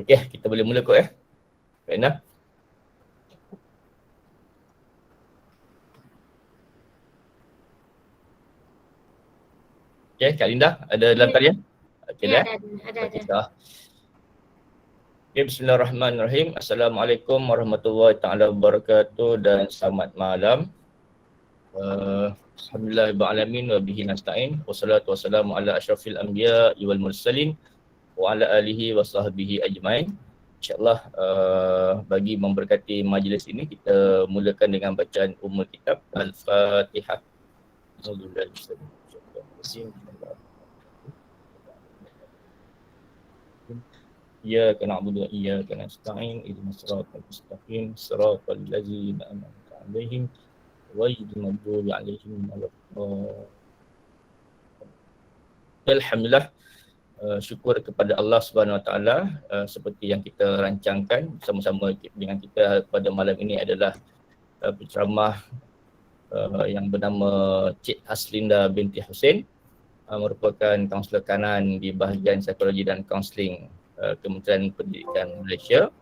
Okey, kita boleh mula kot Kak Indah. Okey, Kak Linda ada dalam talian? Okey dah. Ada. Okey, okay, bismillahirrahmanirrahim. Assalamualaikum warahmatullahi taala wabarakatuh dan selamat malam. Alhamdulillahirabbil wa bihi nasta'in. Wassalatu wassalamu ala asyrafil anbiya wal mursalin wa ala alihi wa sahbihi ajmain. InsyaAllah bagi memberkati majlis ini, kita mulakan dengan bacaan ummul kitab Al-Fatihah. Iyyaka na'budu wa iyyaka nasta'in ihdinas siratal mustaqim siratal ladzina an'amta 'alaihim ghairil maghdubi 'alaihim waladdallin. Alhamdulillah, syukur kepada Allah Subhanahu Wa Taala, seperti yang kita rancangkan bersama-sama dengan kita pada malam ini adalah penceramah yang bernama Cik Haslinda binti Hussein, merupakan kaunselor kanan di bahagian psikologi dan kaunseling Kementerian Pendidikan Malaysia,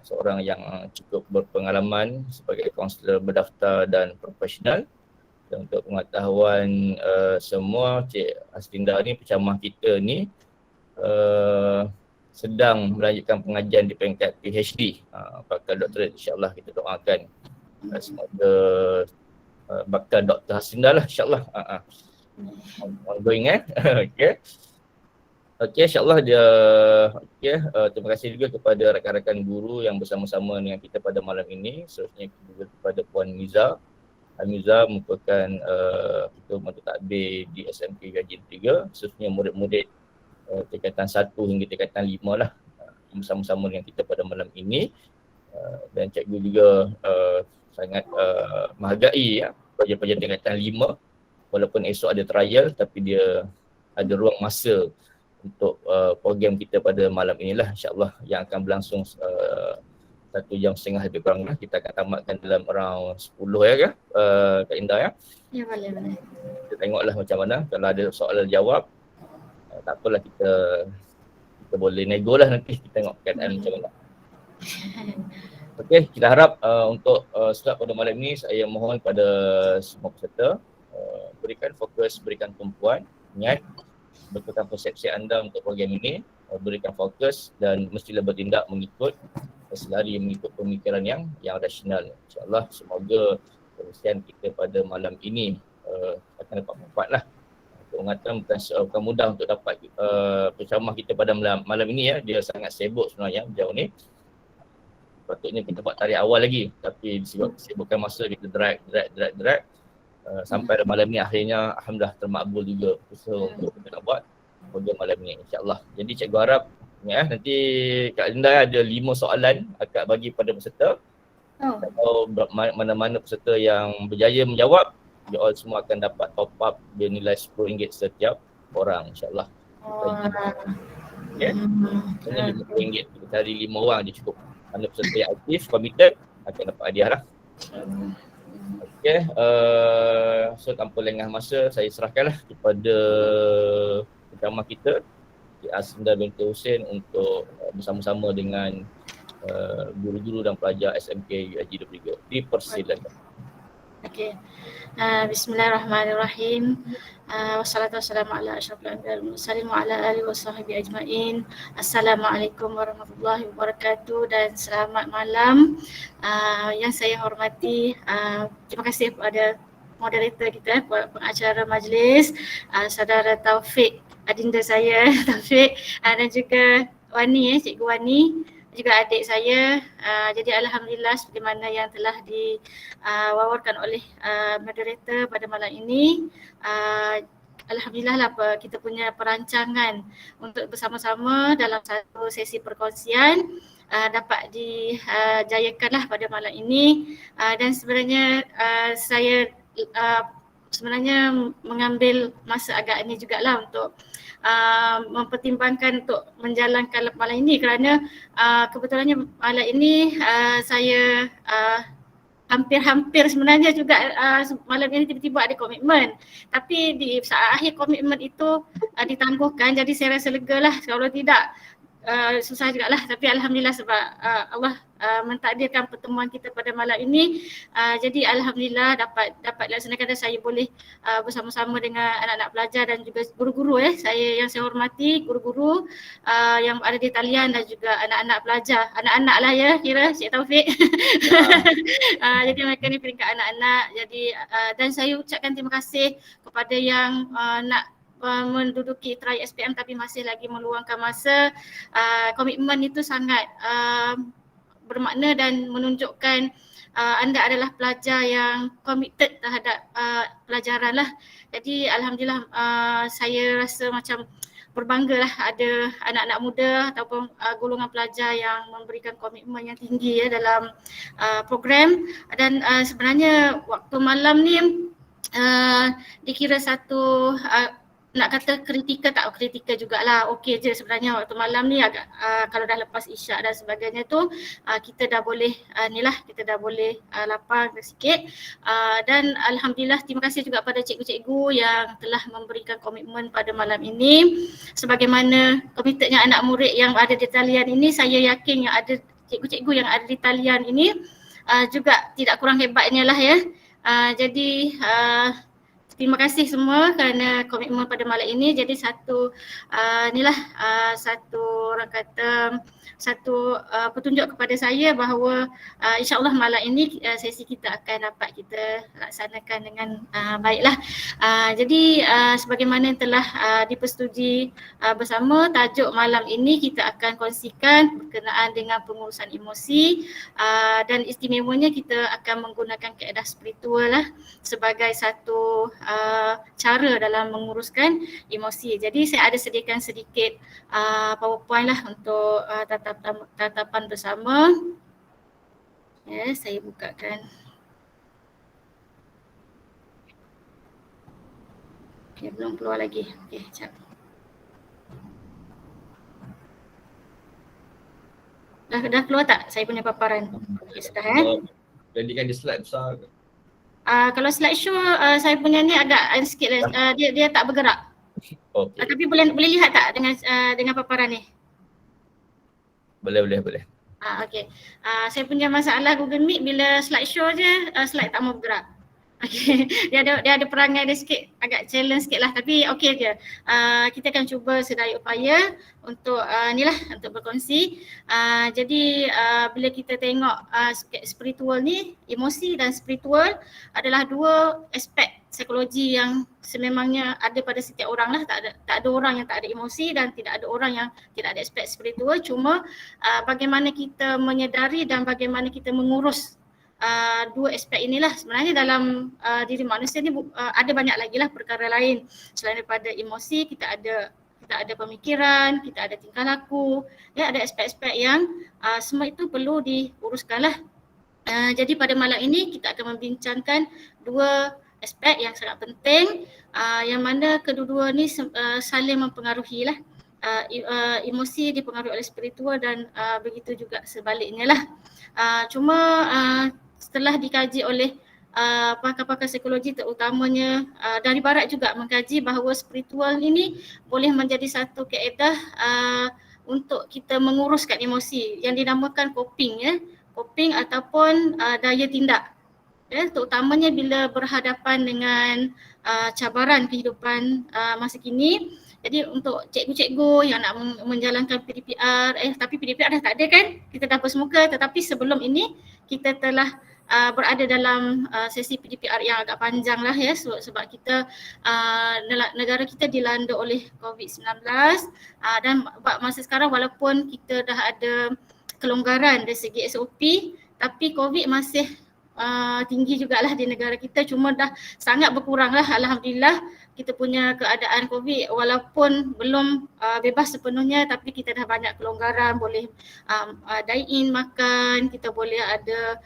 seorang yang cukup berpengalaman sebagai kaunselor berdaftar dan profesional. Dan untuk pengetahuan semua, Cik Haslinda ni, penceramah kita ni sedang melanjutkan pengajian di peringkat PhD, bakal doktorat. InsyaAllah kita doakan semoga bakal Dr. Haslinda lah insyaAllah. Ongoing Okay. Okey, insyaAllah dia terima kasih juga kepada rakan-rakan guru yang bersama-sama dengan kita pada malam ini. Seterusnya juga kepada Puan Miza. Miza merupakan ketua Majlis Takbir di SMK Gaji 3. Seterusnya murid-murid tingkatan 1 hingga tingkatan 5 lah bersama-sama dengan kita pada malam ini. Dan cikgu juga sangat menghargai pelajar-pelajar tingkatan 5. Walaupun esok ada trial, tapi dia ada ruang masa untuk program kita pada malam inilah, insyaAllah, yang akan berlangsung 1 jam setengah lebih kurang lah. Kita akan tamatkan dalam around 10 kan Kak Indah ya? Ya, boleh. Kita tengoklah macam mana. Kalau ada soalan jawab, tak apalah, kita boleh nego lah nanti. Kita tengok keadaan macam mana. Okey, kita harap untuk start pada malam ini, saya mohon pada semua peserta berikan fokus, berikan tumpuan, niat, betulkan persepsi anda untuk program ini, berikan fokus dan mestilah bertindak mengikut, selari mengikut pemikiran yang rasional. InsyaAllah semoga perkongsian kita pada malam ini akan dapat manfaat lah. Pengetahuan bukan mudah untuk dapat penceramah kita pada malam ini ya. Dia sangat sibuk sebenarnya jauh ni. Patutnya kita buat tarik awal lagi, tapi disebabkan masa kita drag sampai malam ni akhirnya alhamdulillah termakbul juga usaha untuk kita nak buat program malam ni insyaAllah. Jadi cikgu harap nanti Kak Linda ada 5 soalan akak bagi pada peserta. Kalau mana-mana peserta yang berjaya menjawab, you all semua akan dapat top up bernilai RM10 setiap orang insyaAllah. Okay. Hanya RM50, kita cari 5 orang je cukup. Mana peserta yang aktif, committed akan dapat hadiah lah. Okay, so tanpa lengah masa, saya serahkanlah kepada penceramah kita, Cik Haslinda binti Hussein, untuk bersama-sama dengan guru-guru dan pelajar SMK Gaji 23. Dipersilakan. Okey. Bismillahirrahmanirrahim. Wassalatu wassalamu ala asyrafil anbiya'i wal mursalin wa ala alihi washabbihi ajmain. Assalamualaikum warahmatullahi wabarakatuh dan selamat malam. Yang saya hormati, terima kasih kepada moderator kita, pengacara majlis, saudara Taufik, adinda saya Taufik, dan juga Wani, Cikgu Wani, juga adik saya. Jadi alhamdulillah seperti mana yang telah diwawarkan oleh moderator pada malam ini, alhamdulillah lah kita punya perancangan untuk bersama-sama dalam satu sesi perkongsian dapat dijayakanlah pada malam ini. Dan sebenarnya saya sebenarnya mengambil masa agak ini jugalah untuk mempertimbangkan untuk menjalankan malam ini, kerana kebetulannya malam ini saya hampir sebenarnya juga malam ini tiba-tiba ada komitmen, tapi di saat akhir komitmen itu ditangguhkan. Jadi saya rasa lega lah, kalau tidak susah jugalah, tapi alhamdulillah sebab Allah mentakdirkan pertemuan kita pada malam ini. Jadi alhamdulillah dapat laksanakan dan saya boleh bersama-sama dengan anak-anak pelajar dan juga guru-guru saya yang saya hormati, guru-guru yang ada di talian dan juga anak-anak pelajar. Anak-anak lah ya kira Cik Taufik. Jadi mereka ni peringkat anak-anak. Jadi dan saya ucapkan terima kasih kepada yang nak menduduki try SPM tapi masih lagi meluangkan masa. Komitmen itu sangat bermakna dan menunjukkan anda adalah pelajar yang committed terhadap pelajaran lah. Jadi alhamdulillah saya rasa macam berbangga lah ada anak-anak muda ataupun golongan pelajar yang memberikan komitmen yang tinggi dalam program. Dan sebenarnya waktu malam ni dikira satu nak kata kritikal tak kritikal jugalah, okey je sebenarnya waktu malam ni agak kalau dah lepas isyak dan sebagainya tu kita dah boleh kita dah boleh lapar sikit dan alhamdulillah terima kasih juga pada cikgu-cikgu yang telah memberikan komitmen pada malam ini. Sebagaimana komitmennya anak murid yang ada di talian ini, saya yakin yang ada cikgu-cikgu yang ada di talian ini juga tidak kurang hebatnya lah ya. Jadi terima kasih semua kerana komitmen pada malam ini. Jadi satu orang kata satu petunjuk kepada saya bahawa insya-Allah malam ini sesi kita akan dapat kita laksanakan dengan baiklah. Jadi sebagaimana telah dipersetujui bersama, tajuk malam ini kita akan kongsikan berkenaan dengan pengurusan emosi dan istimewanya kita akan menggunakan kaedah spiritual lah sebagai satu cara dalam menguruskan emosi. Jadi saya ada sediakan sedikit PowerPoint lah untuk tatapan bersama. Ya, saya bukakan. Okay, belum keluar lagi. Okay, sekejap. Dah keluar tak saya punya paparan? Okay, sudah Jadikan di slide besar. Kalau slideshow saya punya ni agak sikit lah, dia tak bergerak. Okay. Tapi boleh lihat tak dengan paparan ni? Boleh. Okey. Saya punya masalah Google Meet bila slideshow je slide tak mau bergerak. Okey. Dia ada perangai dia sikit agak challenge sikit lah, tapi okey je. Kita akan cuba sedaya upaya untuk untuk berkongsi. Jadi bila kita tengok spiritual ni, emosi dan spiritual adalah dua aspek psikologi yang sememangnya ada pada setiap orang lah. Tak ada orang yang tak ada emosi dan tidak ada orang yang tidak ada aspek spiritual. Cuma bagaimana kita menyedari dan bagaimana kita mengurus dua aspek inilah. Sebenarnya dalam diri manusia ni ada banyak lagi lah perkara lain selain daripada emosi. Kita ada pemikiran, kita ada tingkah laku, ada aspek-aspek yang semua itu perlu diuruskan lah. Jadi pada malam ini kita akan membincangkan dua aspek yang sangat penting yang mana kedua-dua ni saling mempengaruhi lah. Emosi dipengaruhi oleh spiritual dan begitu juga sebaliknya lah. Cuma setelah dikaji oleh pakar-pakar psikologi terutamanya dari barat juga mengkaji bahawa spiritual ini boleh menjadi satu kaedah untuk kita menguruskan emosi yang dinamakan coping ataupun daya tindak. Terutamanya bila berhadapan dengan cabaran kehidupan masa kini. Jadi untuk cikgu-cikgu yang nak menjalankan PDPR, tapi PDPR dah tak ada kan? Kita dah bersemuka, tetapi sebelum ini kita telah berada dalam sesi PDPR yang agak panjang lah ya, sebab kita negara kita dilanda oleh COVID-19 dan masa sekarang walaupun kita dah ada kelonggaran dari segi SOP, tapi COVID masih tinggi jugalah di negara kita, cuma dah sangat berkurang lah alhamdulillah. Kita punya keadaan COVID walaupun belum bebas sepenuhnya, tapi kita dah banyak kelonggaran, boleh dine in, makan, kita boleh ada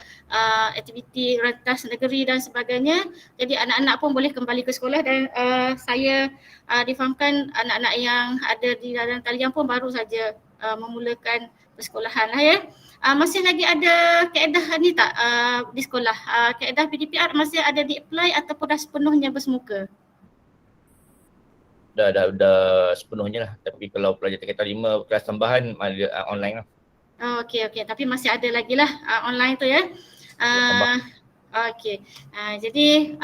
aktiviti rentas negeri dan sebagainya. Jadi anak-anak pun boleh kembali ke sekolah dan saya difahamkan anak-anak yang ada di dalam talian pun baru saja memulakan persekolahan lah ya. Masih lagi ada kaedah ni tak di sekolah? Kaedah PDPR masih ada di-apply ataupun dah sepenuhnya bersemuka? dah sepenuhnya lah. Tapi kalau pelajar tingkatan 5 kelas tambahan online lah. Okey, tapi masih ada lagi lah online tu ya. Tambah. Okey. Jadi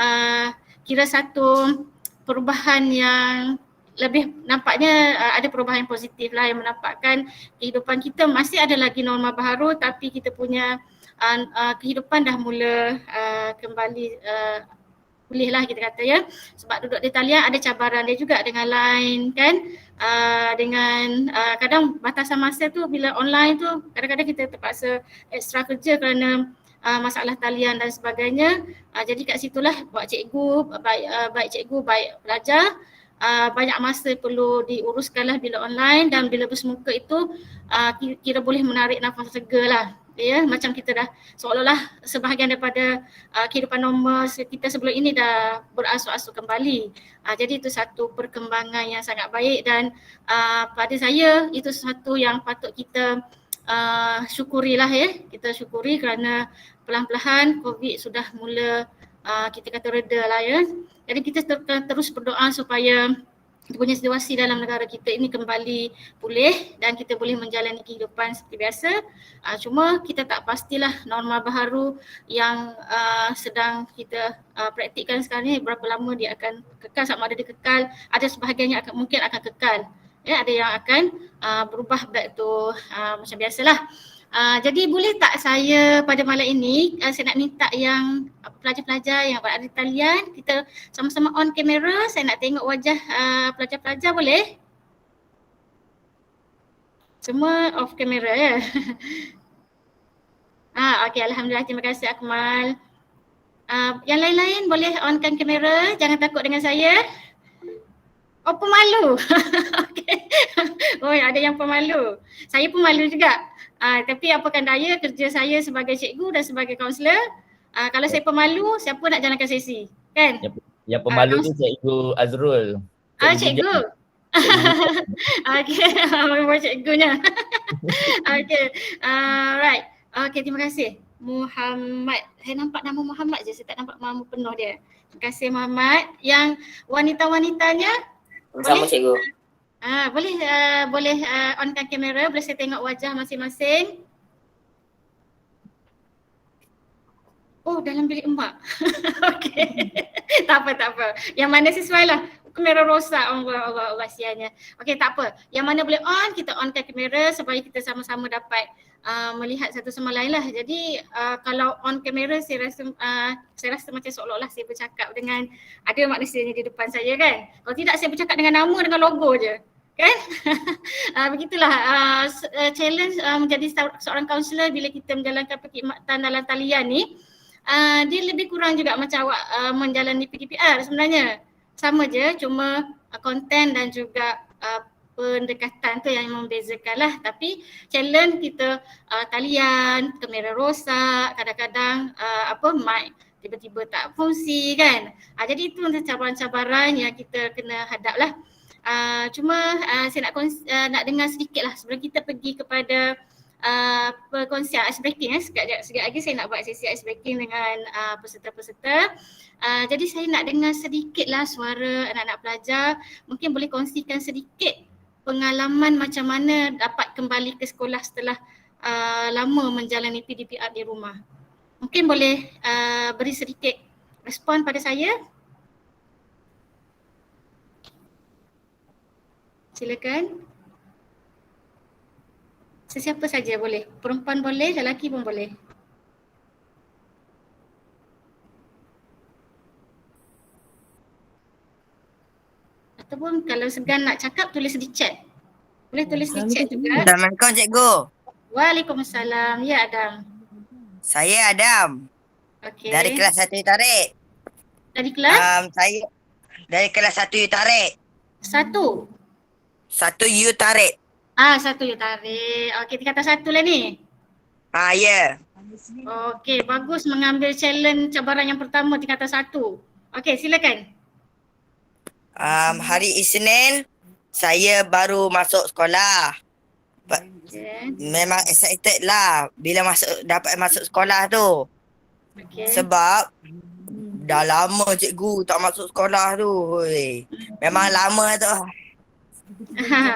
kira satu perubahan yang lebih nampaknya ada perubahan positif lah yang menampakkan kehidupan kita masih ada lagi norma baru, tapi kita punya kehidupan dah mula kembali pulih lah kita kata ya. Sebab duduk di talian ada cabaran dia juga dengan line kan. Dengan kadang batasan masa tu bila online tu kadang-kadang kita terpaksa ekstra kerja kerana masalah talian dan sebagainya. Jadi kat situlah buat cikgu, baik cikgu, baik pelajar, banyak masa perlu diuruskanlah bila online, dan bila bersemuka itu kira boleh menarik nafas lega lah. Ya, macam kita dah seolah-olah sebahagian daripada kehidupan normal kita sebelum ini dah berasu-asu kembali. Jadi itu satu perkembangan yang sangat baik, dan pada saya itu sesuatu yang patut kita syukurilah ya. Kita syukuri kerana pelan-pelan COVID sudah mula kita kata reda lah ya. Jadi kita terus berdoa supaya kita punya situasi dalam negara kita ini kembali pulih dan kita boleh menjalani kehidupan seperti biasa. Cuma kita tak pastilah norma baru yang sedang kita praktikkan sekarang ni berapa lama dia akan kekal, sama ada dia kekal, ada sebahagiannya mungkin akan kekal. Ya, ada yang akan berubah back to macam biasalah. Jadi boleh tak saya pada malam ini saya nak minta yang pelajar-pelajar yang berada di talian kita sama-sama on kamera, saya nak tengok wajah pelajar-pelajar boleh? Semua off kamera ya? Okey, alhamdulillah, terima kasih Akmal. Yang lain-lain boleh onkan kamera, jangan takut dengan saya. Oh, pemalu. Okey. Oh, ada yang pemalu. Saya pun malu juga. Tapi apakan daya, kerja saya sebagai cikgu dan sebagai kaunselor. Kalau saya pemalu, siapa nak jalankan sesi? Kan? Yang pemalu tu Cikgu Azrul. Cikgu. Okey, memang cikgunya. Okey. Right. Okey, terima kasih. Muhammad. Saya nampak nama Muhammad je, saya tak nampak nama penuh dia. Terima kasih Muhammad. Yang wanita-wanitanya sama cikgu. Boleh onkan kamera, boleh saya tengok wajah masing-masing. Oh, dalam bilik emak. Okey. Tak apa. Yang mana sesuai lah. Kamera rosak, Allah sianya. Okey, tak apa. Yang mana boleh on, kita onkan kamera supaya kita sama-sama dapat melihat satu sama lain lah. Jadi kalau on kamera saya rasa macam seolah-olah saya bercakap dengan ada manusianya di depan saya kan. Kalau tidak saya bercakap dengan nama, dengan logo je. Kan? Begitulah challenge menjadi seorang kaunselor bila kita menjalankan perkhidmatan dalam talian ni. Dia lebih kurang juga macam awak menjalani PKPR sebenarnya. Sama je, cuma konten dan juga pendekatan tu yang membezakan lah. Tapi challenge kita talian, kamera rosak, kadang-kadang mic tiba-tiba tak fungsi kan. Jadi itu cabaran-cabaran yang kita kena hadap lah. Cuma saya nak dengar sedikit lah sebelum kita pergi kepada perkongsian ice breaking. Sekejap lagi saya nak buat sesi ice breaking dengan peserta-peserta. Jadi saya nak dengar sedikit lah suara anak-anak pelajar. Mungkin boleh kongsikan sedikit pengalaman macam mana dapat kembali ke sekolah setelah lama menjalani PDPR di rumah. Mungkin boleh beri sedikit respon pada saya. Silakan. Sesiapa saja boleh. Perempuan boleh, lelaki pun boleh. Ataupun kalau segan nak cakap, tulis di chat. Boleh tulis di chat juga. Assalamualaikum cikgu. Waalaikumsalam. Ya Adam. Saya Adam. Okey. Dari kelas 1 Tarik. Dari kelas? Saya dari kelas 1 Tarik. 1. 1 Tarik. 1 you tarik. Okey, tingkatan 1 lah ni. Ya. Okey, bagus mengambil challenge cabaran yang pertama tingkatan 1. Okey, silakan. Hari Isnin saya baru masuk sekolah. Okay. Memang excited lah bila dapat masuk sekolah tu. Okay. Sebab Dah lama cikgu tak masuk sekolah tu. Oi. Memang lama tu.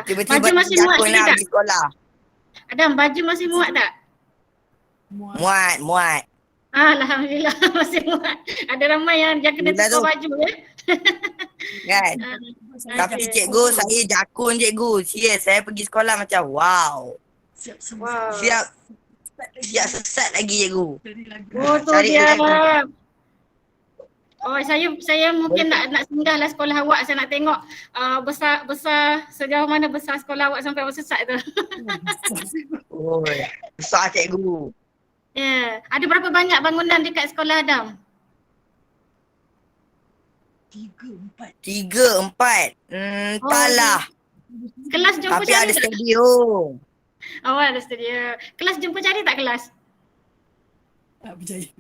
Tiba-tiba Baju masih muat jakun lagi nak tak? pergi sekolah. Adam, baju masih muat tak? Muat. Alhamdulillah masih muat. Ada ramai yang dia kena Alhamdulillah tukar tu. baju ya. Kan? Tapi Okey. cikgu, saya jakun cikgu. Serius, saya pergi sekolah macam wow. Wow. Siap sesat lagi cikgu. Oh tu Cari dia. lagi. Oh saya mungkin nak singgahlah sekolah awak, saya nak tengok besar sejauh mana besar sekolah awak sampai awak sesat tu. Oi, besar cikgu. Ya, ada berapa banyak bangunan dekat sekolah Adam? 3, 4. Entahlah. Kelas jumpa Tapi cari ada tak? stadium. Oh ada studio. Kelas jumpa cari tak kelas?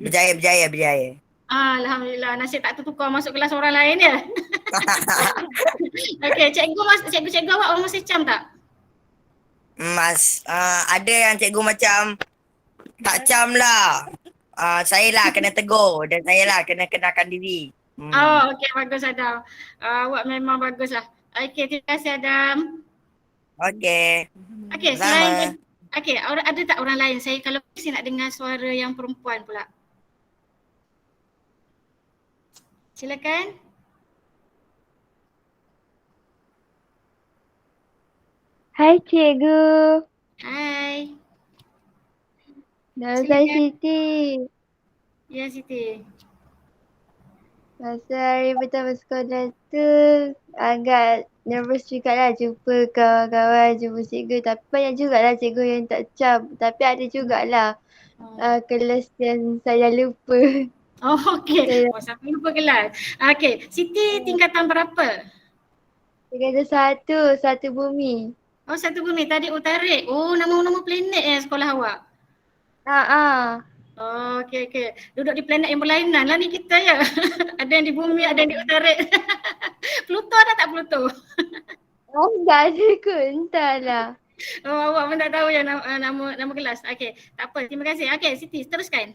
Berjaya. Alhamdulillah, nasib tak tertukar masuk kelas orang lain ya. Okey, cikgu awak masih cam tak? Ada yang cikgu macam tak cam lah. Saya lah kena tegur dan saya lah kena kenalkan diri. Oh, okey, bagus Adam. Awak memang bagus lah. Okey, terima kasih Adam. Okey. Okey, selain ada tak orang lain? Saya kalau saya nak dengar suara yang perempuan pula. Silakan. Hai cikgu. Hai. Nama saya Siti. Ya Siti. Masa hari pertama sekolah tu agak nervous jugalah jumpa kawan-kawan, jumpa cikgu. Tapi banyak jugalah cikgu yang tak cam. Tapi ada jugalah kelas yang saya lupa. Oh okey. Oh sampai lupa kelas. Okey, Siti tingkatan berapa? Tingkatan 1 bumi. Oh satu bumi, tadi Utarik. Oh nama-nama planet sekolah awak. Oh okey. Duduk di planet yang berlainan lah ni kita ya. Ada yang di bumi, ada yang di Utarik. Pluto ada tak Pluto? Oh tak ada kot, entahlah. Oh awak pun tak tahu ya nama kelas. Okey, tak apa. Terima kasih. Okey, Siti teruskan.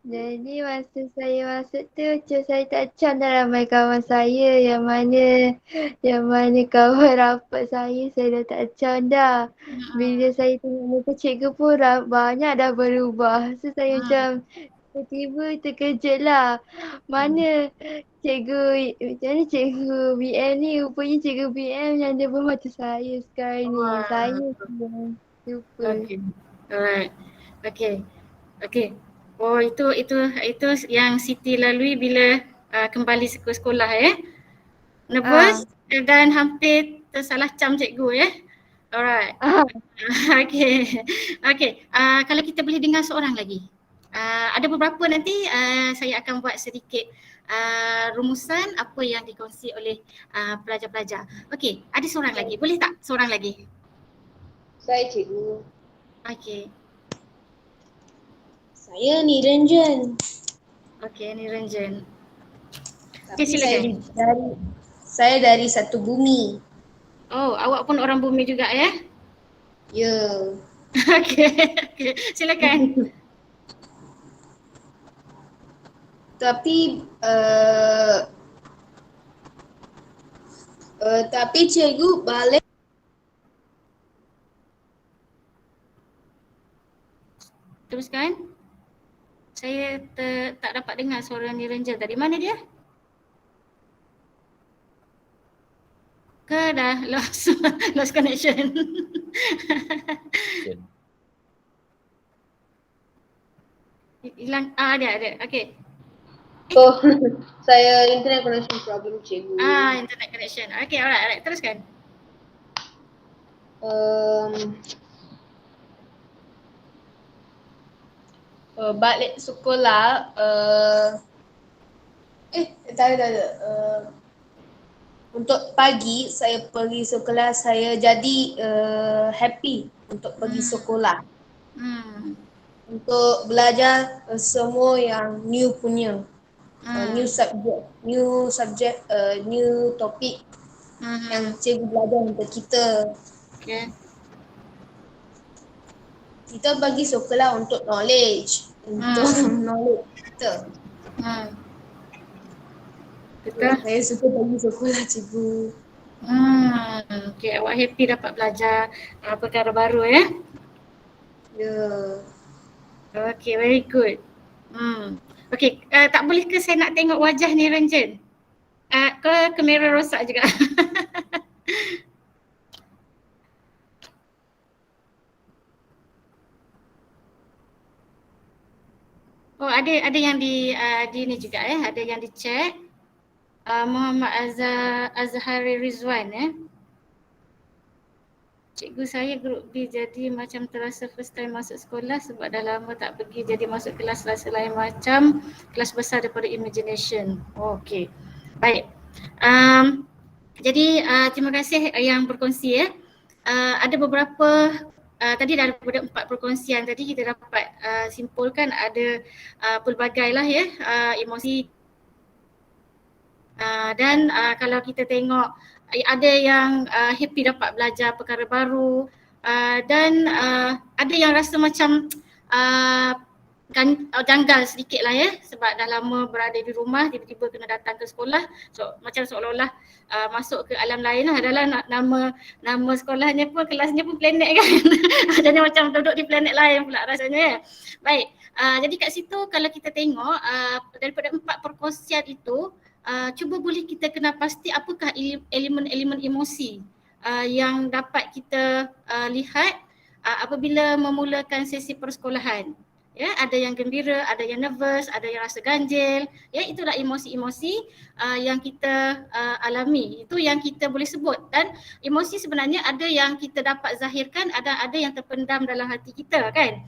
Jadi masa saya masuk tu macam saya tak cam dah ramai kawan saya yang mana kawan rapat saya dah tak cam dah. Bila saya tengok muka cikgu pun banyak dah berubah. So saya macam tiba-tiba terkejut lah. Mana cikgu BM ni, rupanya cikgu BM yang ada bermata saya sekarang ni. Saya pun lupa. Okay. Alright. Okay. Oh itu yang Siti lalui bila kembali ke sekolah nervous dan hampir tersalah cam cikgu Alright. Okay. Kalau kita boleh dengar seorang lagi. Ada beberapa nanti saya akan buat sedikit rumusan apa yang dikongsi oleh pelajar-pelajar. Okay, ada seorang lagi. Boleh tak seorang lagi? Saya cikgu. Okay. Saya Niranjan. Okay, Niranjan. Tapi silakan. Saya dari satu bumi. Oh, awak pun orang bumi juga ya? Ya. Okay. Silakan. Tapi cikgu balik. Teruskan. Saya tak dapat dengar suara Niranjan tadi. Mana dia? Ke dah lost connection. Hilang. Ada. Okay. Oh, saya internet connection problem cikgu. Internet connection. Okay, alright. Teruskan. Balik sekolah tak ada. Untuk pagi saya pergi sekolah, saya jadi happy untuk pergi sekolah. Untuk belajar semua yang new punya. New subject, new topik yang cikgu belajar untuk kita. Okay. Kita pergi sekolah untuk knowledge, untuk knowledge kita. Betul? Saya suka pergi sekolah, cikgu. Okay, awak happy dapat belajar perkara baru ya? Ya. Okay, very good. Okay, tak boleh ke saya nak tengok wajah Niranjan? Ke kamera rosak juga? Oh, ada yang di ni juga ada yang di chat. Muhammad Azhari Rizwan Cikgu saya grup B jadi macam terasa first time masuk sekolah sebab dah lama tak pergi jadi masuk kelas rasa lain macam kelas besar daripada imagination. Oh, okey. Baik. Jadi terima kasih yang berkongsi ada beberapa tadi daripada 4 perkongsian tadi kita dapat simpulkan ada pelbagai lah emosi dan kalau kita tengok ada yang happy dapat belajar perkara baru dan ada yang rasa macam janggal sedikit lah sebab dah lama berada di rumah tiba-tiba kena datang ke sekolah so macam seolah-olah masuk ke alam lain lah adalah nama sekolahnya pun kelasnya pun planet kan jadi macam duduk di planet lain pula rasanya Baik, jadi kat situ kalau kita tengok daripada 4 perkongsian itu cuba boleh kita kena pasti apakah elemen-elemen emosi yang dapat kita lihat apabila memulakan sesi persekolahan. Ya, ada yang gembira, ada yang nervous, ada yang rasa ganjil. Ya, itulah emosi-emosi yang kita alami. Itu yang kita boleh sebut dan emosi sebenarnya ada yang kita dapat zahirkan, ada yang terpendam dalam hati kita kan.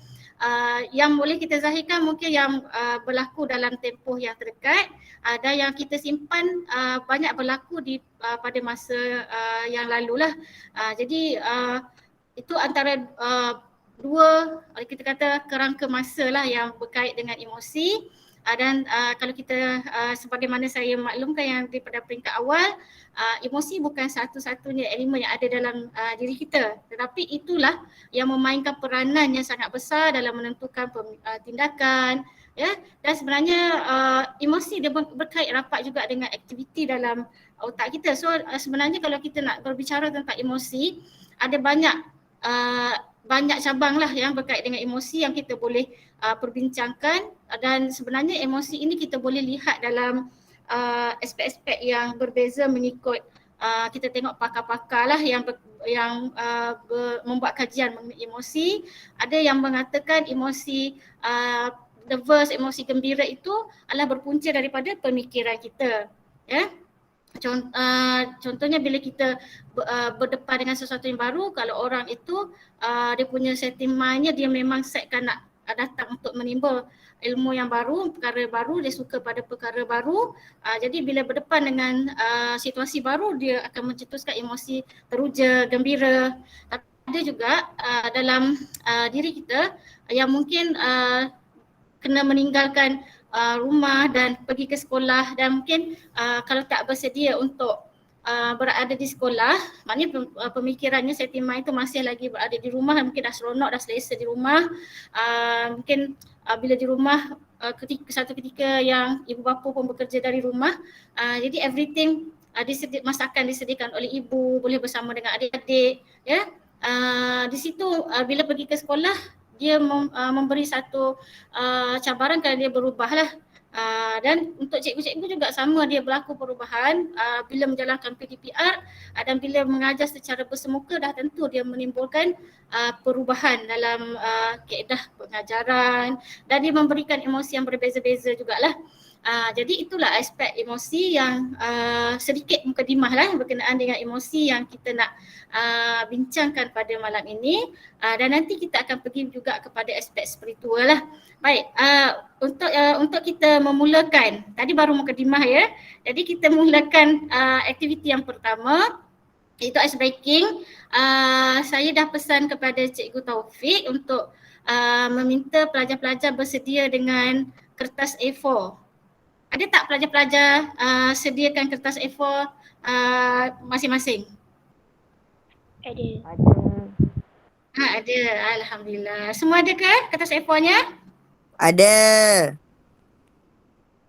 Yang boleh kita zahirkan mungkin yang berlaku dalam tempoh yang terdekat dan yang kita simpan banyak berlaku pada masa yang lalu lah. Jadi itu antara dua kita kata kerangka masa lah yang berkait dengan emosi dan kalau kita sebagaimana saya maklumkan yang daripada peringkat awal emosi bukan satu-satunya elemen yang ada dalam diri kita tetapi itulah yang memainkan peranan yang sangat besar dalam menentukan tindakan ya dan sebenarnya emosi dia berkait rapat juga dengan aktiviti dalam otak kita so sebenarnya kalau kita nak berbicara tentang emosi ada banyak cabang lah yang berkait dengan emosi yang kita boleh perbincangkan dan sebenarnya emosi ini kita boleh lihat dalam aspek-aspek yang berbeza mengikut kita tengok pakar-pakar lah yang membuat kajian mengenai emosi. Ada yang mengatakan emosi nervous, emosi gembira itu adalah berpunca daripada pemikiran kita. Ya. Contohnya bila kita berdepan dengan sesuatu yang baru, kalau orang itu dia punya setting mind-nya dia memang setkan nak datang untuk menimba ilmu yang baru, perkara baru, dia suka pada perkara baru. Jadi bila berdepan dengan situasi baru dia akan mencetuskan emosi teruja, gembira. Tapi ada juga dalam diri kita yang mungkin kena meninggalkan rumah dan pergi ke sekolah dan mungkin kalau tak bersedia untuk berada di sekolah, maknanya pemikirannya setting mind itu masih lagi berada di rumah, mungkin dah seronok, dah selesa di rumah. Mungkin bila di rumah satu ketika yang ibu bapa pun bekerja dari rumah, jadi everything masakan disediakan oleh ibu, boleh bersama dengan adik-adik ya. Di situ bila pergi ke sekolah dia memberi satu cabaran kalau dia berubah lah. Dan untuk cikgu-cikgu juga sama, dia berlaku perubahan bila menjalankan PDPR dan bila mengajar secara bersemuka dah tentu dia menimbulkan perubahan dalam kaedah pengajaran dan dia memberikan emosi yang berbeza-beza jugalah. Jadi itulah aspek emosi yang sedikit mukadimah lah berkenaan dengan emosi yang kita nak bincangkan pada malam ini dan nanti kita akan pergi juga kepada aspek spiritual lah. Baik, untuk kita memulakan, tadi baru mukadimah ya, jadi kita mulakan aktiviti yang pertama iaitu ice breaking. Saya dah pesan kepada Cikgu Taufik untuk meminta pelajar-pelajar bersedia dengan kertas A4. Ada tak pelajar-pelajar sediakan kertas A4 masing-masing? Ada. Ada. Alhamdulillah. Semua ada ke kertas A4-nya? Ada.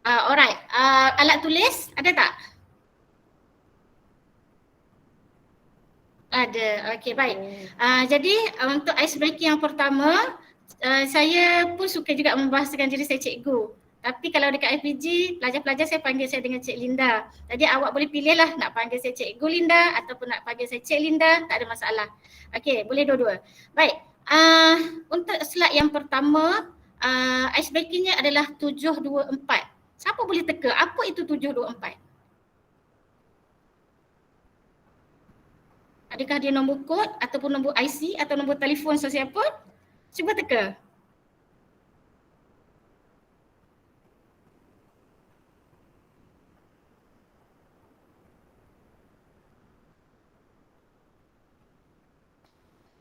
Alright. Alat tulis ada tak? Ada. Okey, baik. Jadi untuk ice breaking yang pertama, saya pun suka juga membahasakan diri saya cikgu. Tapi kalau dekat IPG, pelajar-pelajar saya panggil saya dengan Cik Linda. Jadi awak boleh pilih lah nak panggil saya Cikgu Linda ataupun nak panggil saya Cik Linda, tak ada masalah. Okey, boleh dua-dua. Baik. Untuk slide yang pertama, ice breakingnya adalah 724. Siapa boleh teka apa itu 724? Adakah dia nombor kod ataupun nombor IC atau nombor telefon sesiapa? Cuba teka.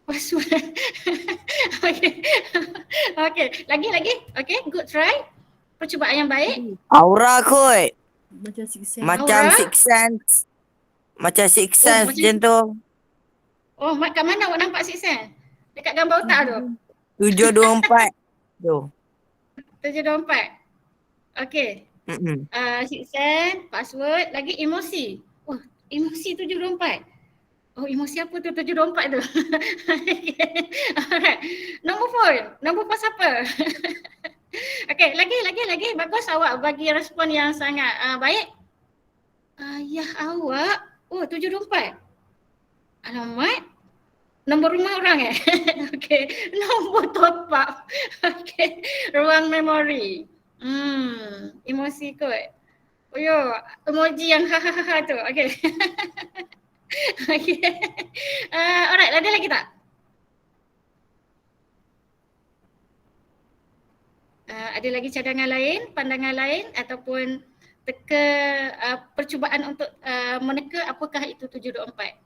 Password. Okey. Okey, lagi. Okey, good try. Percubaan yang baik. Aura kot. Macam Six Sense. Macam Aura? Six Sense. Macam Six Sense macam tu. Oh, kat mana awak nampak Six Sense? Dekat gambar otak tu? 724. Tu. 724. Okey. Six Sense, password, lagi emosi. Oh, emosi 724. Oh, emosi apa tu 724 tu? Alright. Nombor phone, nombor pas apa? Okey, lagi. Bagus awak bagi respon yang sangat baik. Ayah awak, oh 724. Alamat, nombor rumah orang Okey, nombor top up. Okey, ruang memori. Emosi kot. Oh yo, emoji yang hahaha tu. Okey. Okey. Alright, ada lagi tak? Ada lagi cadangan lain, pandangan lain ataupun teka percubaan untuk meneka apakah itu 724?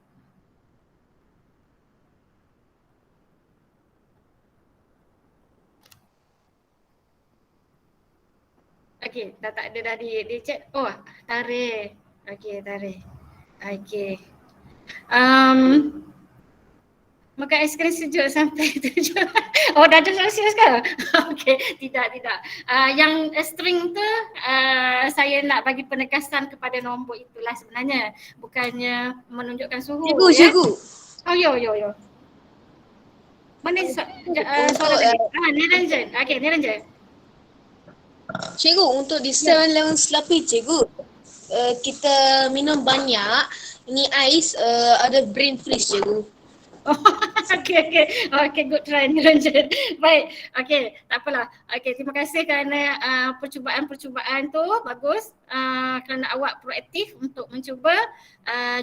Okey, tak ada dah di chat. Oh, tarik. Okey, tarik. Okey. Makan aiskrim sejuk sampai 7. Oh, dah ada Celsius ke? Okey, tidak. Yang string tu saya nak bagi penekasan kepada nombor itulah sebenarnya. Bukannya menunjukkan suhu. Cikgu. Oh, yo. Mana soalan tadi? Niranjan. Okey, Niranjan. Cikgu, untuk di 7-Eleven Slurpee, cikgu, kita minum banyak. Ini ais ada brain freeze, cikgu. Okey, good try Niranjan. Baik, okey, tak apalah. Okey, terima kasih kerana percubaan tu bagus. Kerana awak proaktif untuk mencuba.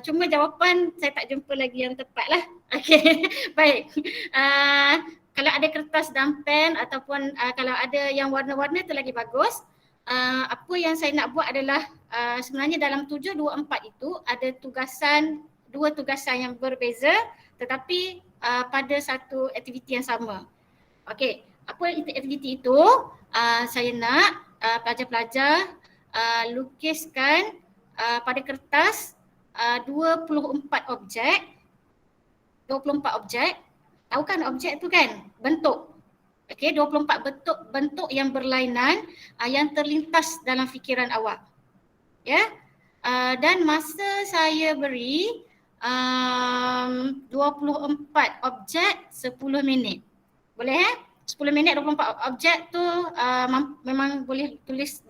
Cuma jawapan saya tak jumpa lagi yang tepat lah. Okey, baik. Kalau ada kertas dan pen ataupun kalau ada yang warna-warna tu lagi bagus. Apa yang saya nak buat adalah sebenarnya dalam 724 itu ada dua tugasan yang berbeza tetapi pada satu aktiviti yang sama. Okey, apa aktiviti itu? Saya nak pelajar-pelajar lukiskan pada kertas 24 objek. Tahu kan objek tu kan? Bentuk. Okey, 24 bentuk yang berlainan yang terlintas dalam fikiran awak. Ya. Dan masa saya beri 24 objek 10 minit. Boleh 10 minit 24 objek tu memang boleh tulis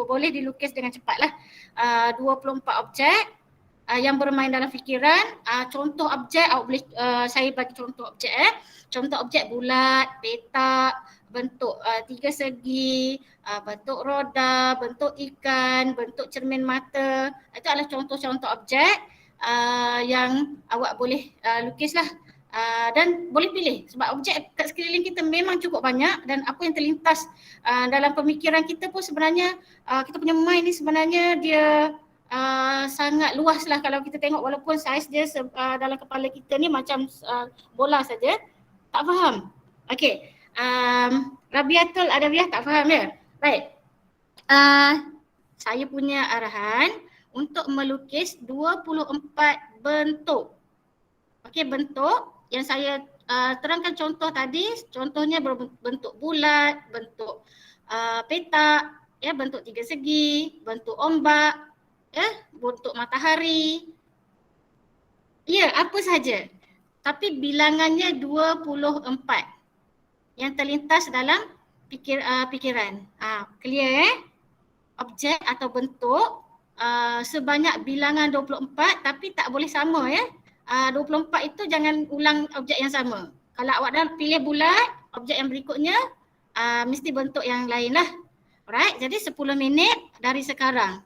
boleh dilukis dengan cepatlah. 24 objek yang bermain dalam fikiran. Contoh objek awak boleh saya bagi contoh objek Contoh objek bulat, petak, bentuk tiga segi, bentuk roda, bentuk ikan, bentuk cermin mata. Itu adalah contoh-contoh objek yang awak boleh lukislah. Dan boleh pilih sebab objek kat sekeliling kita memang cukup banyak dan apa yang terlintas dalam pemikiran kita pun sebenarnya kita punya mind ni sebenarnya dia sangat luas lah kalau kita tengok walaupun saiz dia dalam kepala kita ni macam bola saja. Tak faham? Okey. Rabiatul Adawiyah tak faham ya? Baik. Saya punya arahan untuk melukis 24 bentuk. Okey, bentuk yang saya terangkan contoh tadi, contohnya berbentuk bulat, bentuk petak, ya, bentuk tiga segi, bentuk ombak, ya, bentuk matahari. Ya, apa saja. Tapi bilangannya 24 yang terlintas dalam fikiran. Clear objek atau bentuk sebanyak bilangan 24 tapi tak boleh sama ya. 24 itu jangan ulang objek yang sama. Kalau awak dah pilih bulat, objek yang berikutnya mesti bentuk yang lain lah. Alright, jadi 10 minit dari sekarang.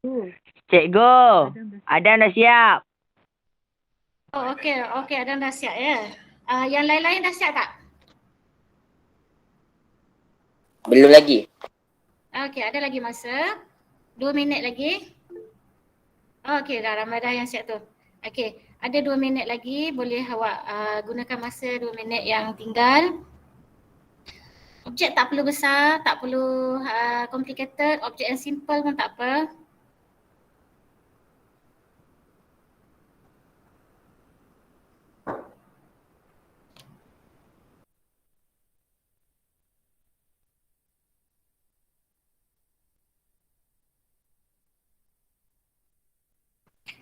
Cikgu, Adam dah siap. Oh, okey. Okey, Adam dah siap ya. Yang lain-lain dah siap tak? Belum lagi. Okey, ada lagi masa. 2 minit lagi. Okey, dah ramai dah yang siap tu. Okey, ada 2 minit lagi. Boleh awak gunakan masa 2 minit yang tinggal. Objek tak perlu besar, tak perlu complicated. Objek yang simple pun tak apa.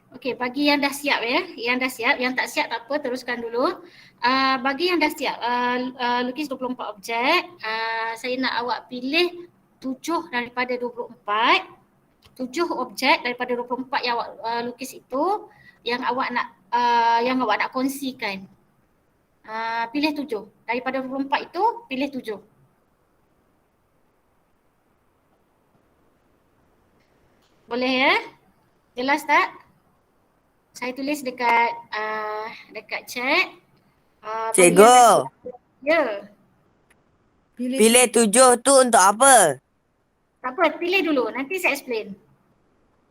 Okey, bagi yang dah siap ya, yang dah siap, yang tak siap tak apa, teruskan dulu. Bagi yang dah siap, lukis 24 objek, saya nak awak pilih 7 daripada 24, 7 objek daripada 24 yang awak lukis itu, yang awak nak kongsikan. Pilih 7, daripada 24 itu, pilih 7. Boleh ya? Jelas tak? Saya tulis dekat chat. Cikgu, Ya. pilih 7 tu untuk apa? Tak apa, pilih dulu. Nanti saya explain.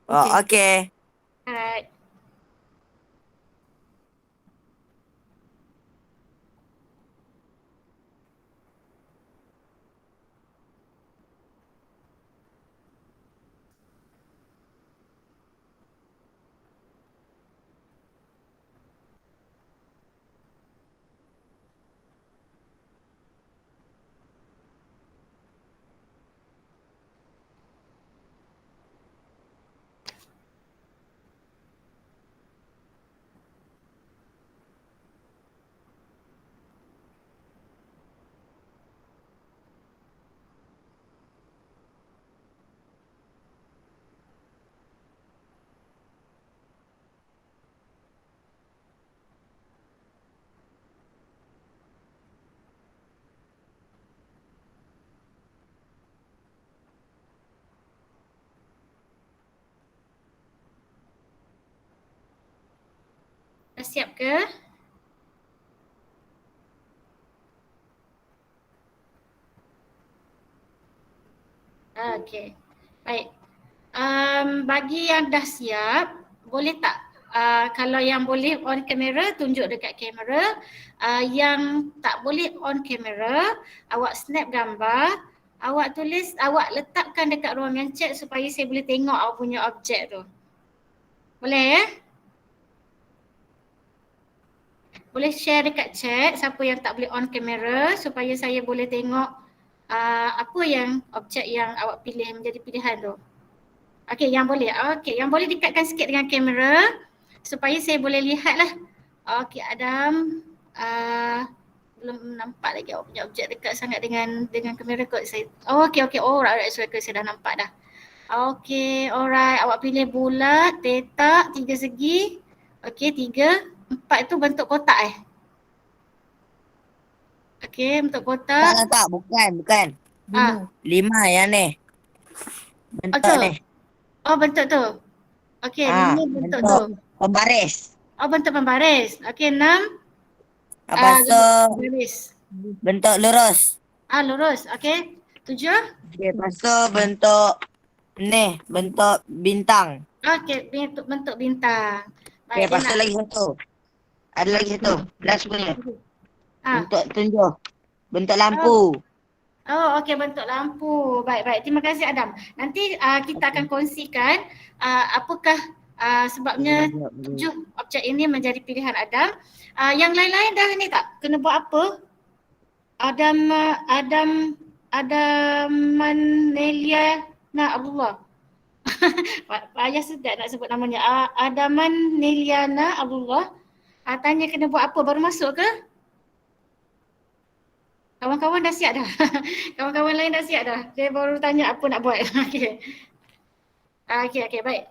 Oh, okey. Alright. Dah siap ke? Okey. Baik. Bagi yang dah siap, boleh tak kalau yang boleh on kamera, tunjuk dekat kamera. Yang tak boleh on kamera, awak snap gambar, awak tulis, awak letakkan dekat ruangan chat supaya saya boleh tengok awak punya objek tu. Boleh ya? Boleh share dekat chat siapa yang tak boleh on kamera supaya saya boleh tengok apa yang objek yang awak pilih menjadi pilihan tu. Okey, yang boleh. Okey, yang boleh dekatkan sikit dengan kamera supaya saya boleh lihat lah. Okey, Adam belum nampak lagi awak punya objek dekat sangat dengan kamera kot. Saya okey. Alright, saya dah nampak dah. Okey, alright. Awak pilih bulat, petak, 3 segi. Okey, 3, 4 itu bentuk kotak Okey, bentuk kotak. Tak, bukan. 5 yang ni. Bentuk ni. Oh, bentuk tu. Okey, 5 bentuk tu. Pembaris. Oh, bentuk pembaris. Okey, 6. Lepas tu Baris. bentuk lurus. Lurus. Okey. 7. Okay, lepas tu bentuk ni, bentuk bintang. Okey, bentuk bintang. Okay, lepas tu lagi satu. Ada lagi satu. Last punya. Bentuk tunjuk. Bentuk lampu. Oh, okey, bentuk lampu. Baik. Terima kasih Adam. Nanti kita akan kongsikan apakah sebabnya 7 objek ini menjadi pilihan Adam. Yang lain-lain dah ni tak? Kena buat apa? Adaman Abdullah. Ayah sedap nak sebut namanya. Adaman Neliana Abdullah. Tanya kena buat apa? Baru masuk ke? Kawan-kawan dah siap dah. Kawan-kawan lain dah siap dah. Dia baru tanya apa nak buat. Okey. Okey, baik.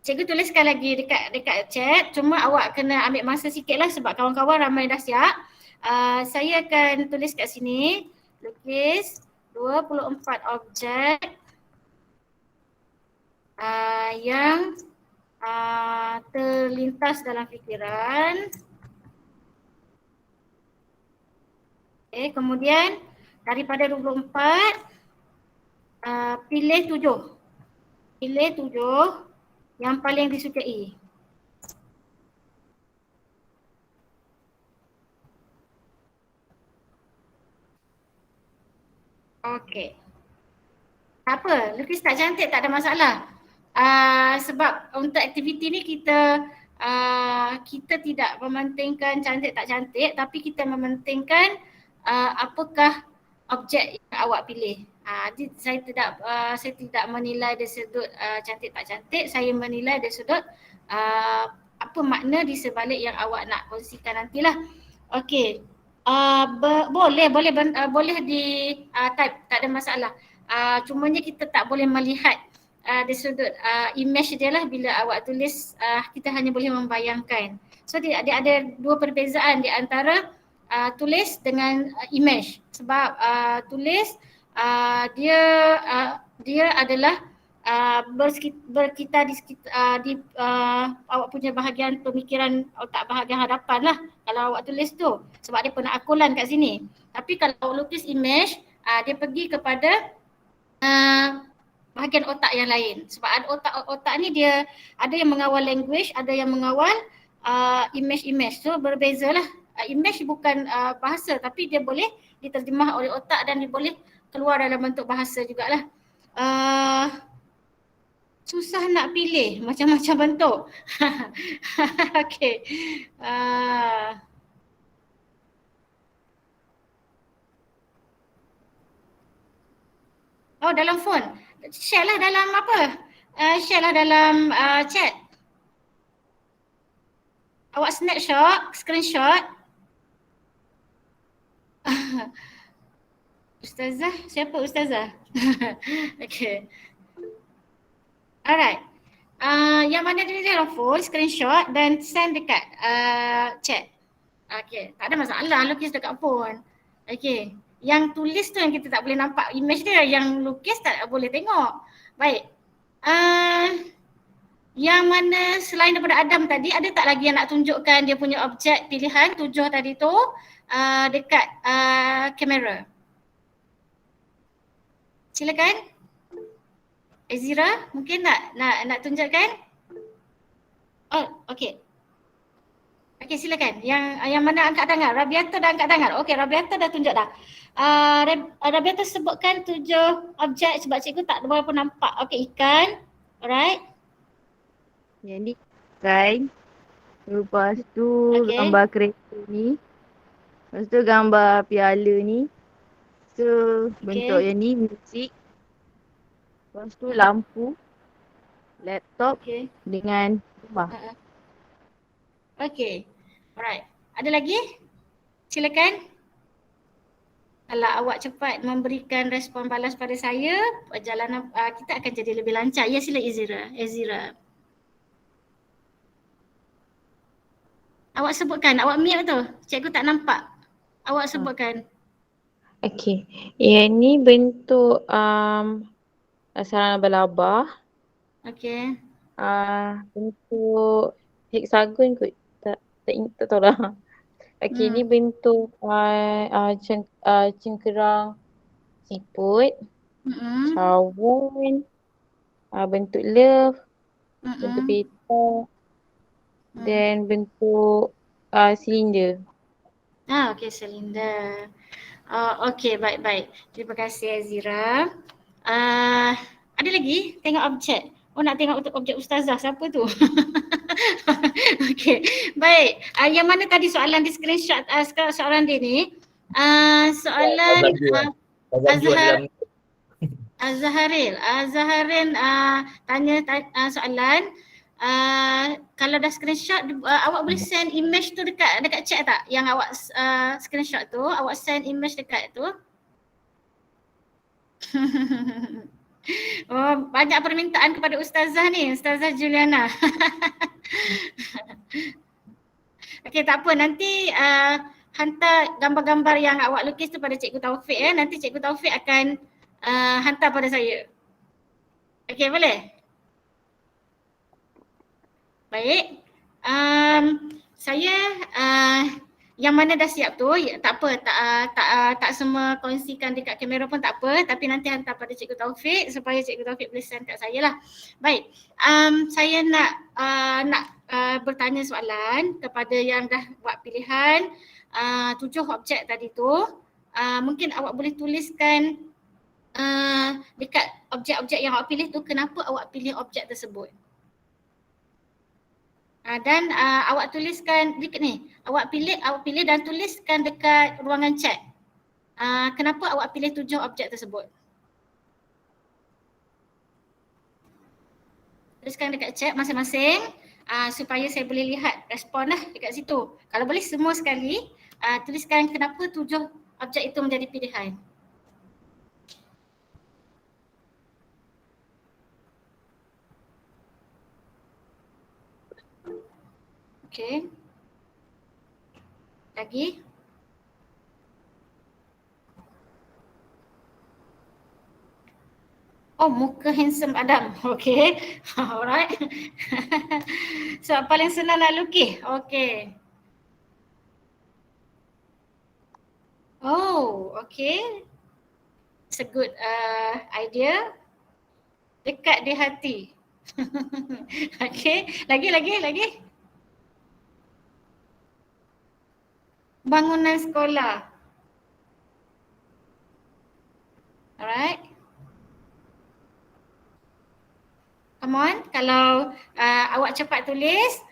Cikgu tuliskan lagi dekat chat. Cuma awak kena ambil masa sikitlah sebab kawan-kawan ramai dah siap. Saya akan tulis kat sini. Lukis 24 objek yang terlintas dalam fikiran. Kemudian daripada 24, pilih 7. Pilih 7 yang paling disukai. Okey. Tak apa, lukis tak cantik tak ada masalah. Sebab untuk aktiviti ni kita tidak mementingkan cantik tak cantik, tapi kita mementingkan apakah objek yang awak pilih. Saya tidak menilai dari sudut cantik tak cantik, saya menilai dari sudut apa makna di sebalik yang awak nak kongsikan nantilah. Okey. Boleh di type, tak ada masalah. Cumanya kita tak boleh melihat dari sudut image dia lah. Bila awak tulis kita hanya boleh membayangkan. So dia ada dua perbezaan di antara tulis dengan image. Sebab tulis dia adalah berkitar di awak punya bahagian pemikiran otak bahagian hadapan lah kalau awak tulis tu, sebab dia penakulan kat sini. Tapi kalau awak lukis image, dia pergi kepada bahagian otak yang lain. Sebab ada otak ni dia ada yang mengawal language, ada yang mengawal image. So berbezalah. Image bukan bahasa, tapi dia boleh diterjemah oleh otak dan dia boleh keluar dalam bentuk bahasa jugalah. Susah nak pilih macam-macam bentuk. Okey. Oh, dalam phone. Share lah dalam apa? Share lah dalam chat. Awak snapshot, screenshot. Ustazah, siapa Ustazah? Okey. Alright. Yang mana dia dalam phone, screenshot dan send dekat chat. Okey, tak ada masalah lukis dekat phone. Okey. Yang tulis tu yang kita tak boleh nampak image dia, yang lukis tak boleh tengok. Baik. Yang mana selain daripada Adam tadi, ada tak lagi yang nak tunjukkan dia punya objek pilihan 7 tadi tu dekat kamera? Silakan. Azira, mungkin nak tunjukkan? Oh, okey. Okey, silakan. Yang mana angkat tangan? Rabiata dah angkat tangan. Okey, Rabiata dah tunjuk dah. Rabiata sebutkan 7 objek sebab cikgu tak berapa nampak. Okey, ikan. Alright. Yang ni ikan. Lepas tu gambar kereta ni. Lepas tu gambar piala ni. So bentuk yang ni muzik. Lepas tu lampu, laptop dengan rumah. Okey. Alright. Ada lagi? Silakan. Kalau awak cepat memberikan respon balas pada saya, perjalanan kita akan jadi lebih lancar. Ya, sila Azira. Awak sebutkan, awak mute tu. Cikgu tak nampak. Awak sebutkan. Okey. Yang ni bentuk sarang laba-laba. Okey. Bentuk hexagon kot. Tak tahu lah. Okey, ni bentuk cengkerang siput. Cawan. Bentuk love. Bentuk peta. Dan bentuk silinder. Okey, silinder. Okey, baik. Terima kasih Azira. Ada lagi? Tengok objek. Oh, nak tengok objek Ustazah. Siapa tu? Okey. Baik. Yang mana tadi soalan di screenshot soalan dia ni? Soalan Azharil tanya soalan. Kalau dah screenshot, awak boleh send image tu dekat chat tak? Yang awak screenshot tu, awak send image dekat tu. Oh, banyak permintaan kepada Ustazah ni, Ustazah Juliana. Okey, tak apa, nanti hantar gambar-gambar yang awak lukis tu pada Cikgu Taufik ya. Nanti Cikgu Taufik akan hantar pada saya. Okey, boleh? Baik. Saya yang mana dah siap tu, tak apa, tak semua kongsikan dekat kamera pun tak apa, tapi nanti hantar pada Cikgu Taufik supaya Cikgu Taufik boleh send kat saya lah. Baik. Saya nak bertanya soalan kepada yang dah buat pilihan 7 objek tadi tu. Mungkin awak boleh tuliskan dekat objek-objek yang awak pilih tu, kenapa awak pilih objek tersebut. Dan awak tuliskan ni, awak pilih dan tuliskan dekat ruangan chat. Kenapa awak pilih 7 objek tersebut? Tuliskan dekat chat masing-masing supaya saya boleh lihat respon lah dekat situ. Kalau boleh semua sekali, tuliskan kenapa 7 objek itu menjadi pilihan. Okey. Lagi? Oh, muka handsome Adam. Okey. Alright. So, paling senang nak lukis. Okey. Oh, okey. It's a good idea. Dekat di hati. Okey. Lagi. Bangunan sekolah. Alright. Come on, kalau awak cepat tulis,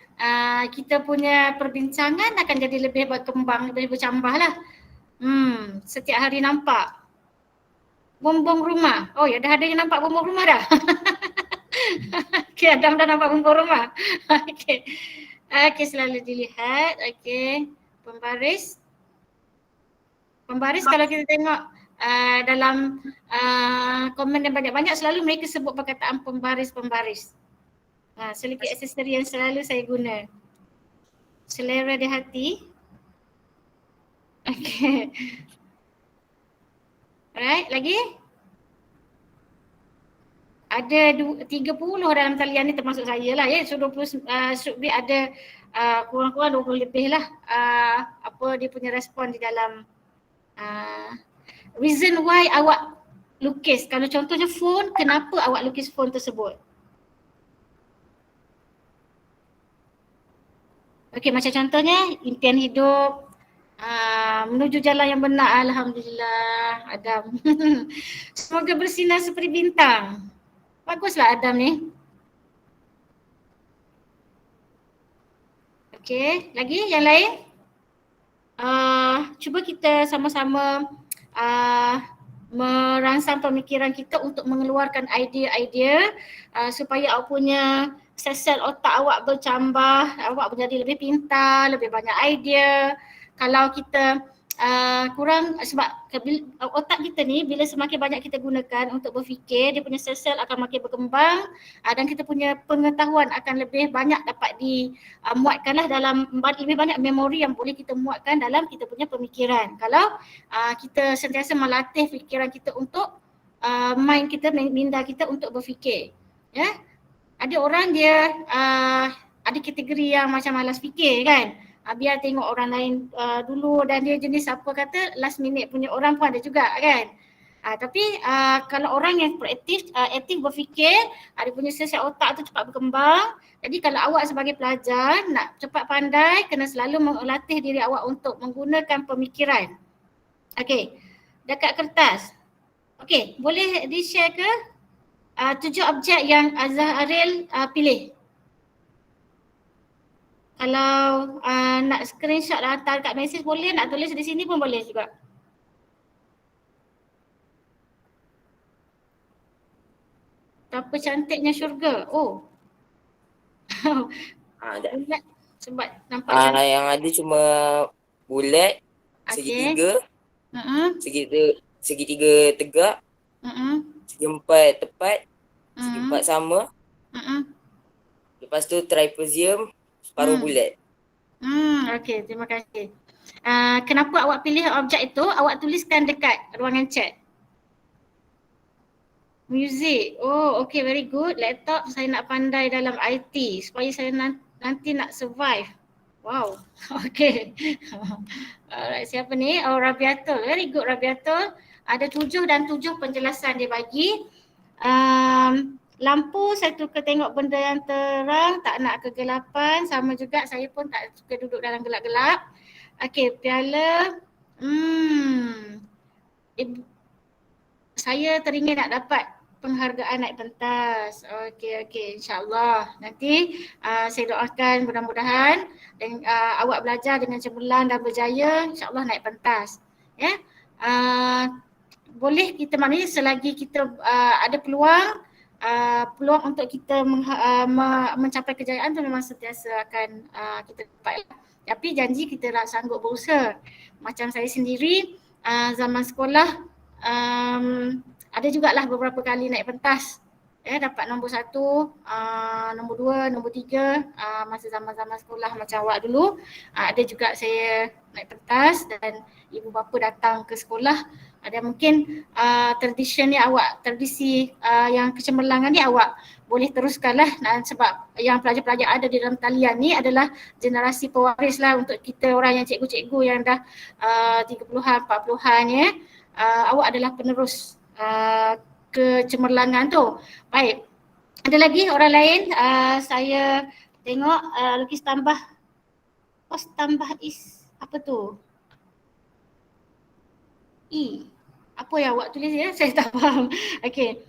kita punya perbincangan akan jadi lebih berkembang, lebih bercambah lah. Setiap hari nampak. Bumbung rumah. Oh ya, dah ada yang nampak bumbung rumah dah. Okey, Adam dah nampak bumbung rumah. Okey. Okey, selalu dilihat. Okey. Pembaris kalau kita tengok dalam komen yang banyak-banyak selalu mereka sebut perkataan pembaris. Selipik aksesori yang selalu saya guna. Selera di hati. Okay. Alright, lagi? Ada 30 dalam talian ni termasuk saya lah ya. So 20 should be ada kurang-kurang 20 lebih lah apa dia punya respon di dalam reason why awak lukis. Kalau contohnya phone, kenapa awak lukis phone tersebut? Okey, macam contohnya impian hidup, menuju jalan yang benar, alhamdulillah Adam. Semoga bersinar seperti bintang. Baguslah Adam ni. Okey, lagi yang lain? Cuba kita sama-sama merangsang pemikiran kita untuk mengeluarkan idea-idea supaya awak punya sel otak awak bercambah, awak menjadi lebih pintar, lebih banyak idea. Kalau kita kurang, sebab otak kita ni bila semakin banyak kita gunakan untuk berfikir, dia punya sel-sel akan makin berkembang dan kita punya pengetahuan akan lebih banyak dapat dimuatkanlah dalam lebih banyak memori yang boleh kita muatkan dalam kita punya pemikiran. Kalau kita sentiasa melatih fikiran kita untuk mind kita, minda kita untuk berfikir. Ya. Ada orang dia ada kategori yang macam malas fikir kan. Biar tengok orang lain dulu dan dia jenis apa kata last minute punya orang pun ada juga kan. Tapi kalau orang yang proaktif, aktif berfikir, dia punya sel otak tu cepat berkembang. Jadi kalau awak sebagai pelajar nak cepat pandai, kena selalu melatih diri awak untuk menggunakan pemikiran. Okey, dekat kertas. Okey, boleh di-share ke 7 objek yang Zahril pilih? Kalau nak screenshot hantar kat mesej boleh, nak tulis di sini pun boleh juga. Betapa cantiknya syurga. Oh. Bulat sebab nampak yang ada cuma bulat, segitiga, segitiga tegak, segi empat tepat, segi empat sama. Lepas tu trapezium, separuh bulat. Okey, terima kasih. Kenapa awak pilih objek itu? Awak tuliskan dekat ruangan chat. Music. Oh, okey, very good. Laptop, saya nak pandai dalam IT supaya saya nanti nak survive. Wow, okay. Alright, siapa ni? Oh, Rabiatul. Very good Rabiatul. Ada 7 dan 7 penjelasan dia bagi. Lampu saya suka tengok benda yang terang, tak nak kegelapan. Sama juga saya pun tak suka duduk dalam gelap-gelap. Okay, piala. Saya teringin nak dapat penghargaan naik pentas. Okey, insyaAllah. Nanti saya doakan mudah-mudahan dan awak belajar dengan cemerlang dan berjaya, insyaAllah naik pentas. Ya. Boleh kita, maknanya selagi kita ada peluang untuk kita mencapai kejayaan tu memang sentiasa akan kita dapat. Tapi janji kita nak sanggup berusaha. Macam saya sendiri zaman sekolah ada jugalah beberapa kali naik pentas. Dapat nombor 1, nombor 2, nombor 3 masa zaman-zaman sekolah macam awak dulu. Ada juga saya naik pentas dan ibu bapa datang ke sekolah. Ada mungkin tradisi yang kecemerlangan ni awak boleh teruskanlah, sebab yang pelajar-pelajar ada di dalam talian ni adalah generasi pewaris lah untuk kita orang yang cikgu-cikgu yang dah 30-an, 40-an ya. Awak adalah penerus kecemerlangan tu. Baik. Ada lagi orang lain? Saya tengok lukis tambah. Pos tambah is apa tu? Apa yang awak tulis ya? Saya tak faham. Okey.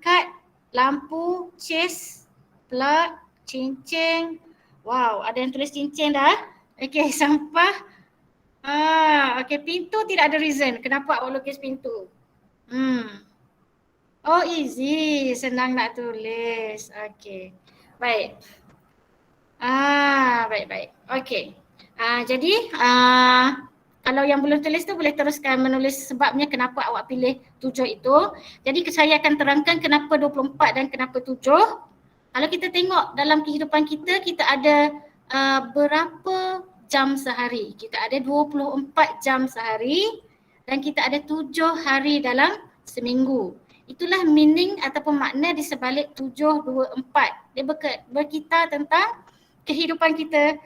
Kad, lampu, chase, plug, cincin. Wow, ada yang tulis cincin dah. Okey, sampah. Okey, pintu tidak ada reason. Kenapa awak lukis pintu? Oh, easy. Senang nak tulis. Okey. Baik. Baik. Okey. Jadi kalau yang belum tulis tu boleh teruskan menulis sebabnya kenapa awak pilih 7 itu. Jadi saya akan terangkan kenapa 24 dan kenapa 7. Kalau kita tengok dalam kehidupan kita, kita ada berapa jam sehari? Kita ada 24 jam sehari dan kita ada 7 hari dalam seminggu. Itulah meaning ataupun makna di sebalik 724. Dia berkita tentang kehidupan kita,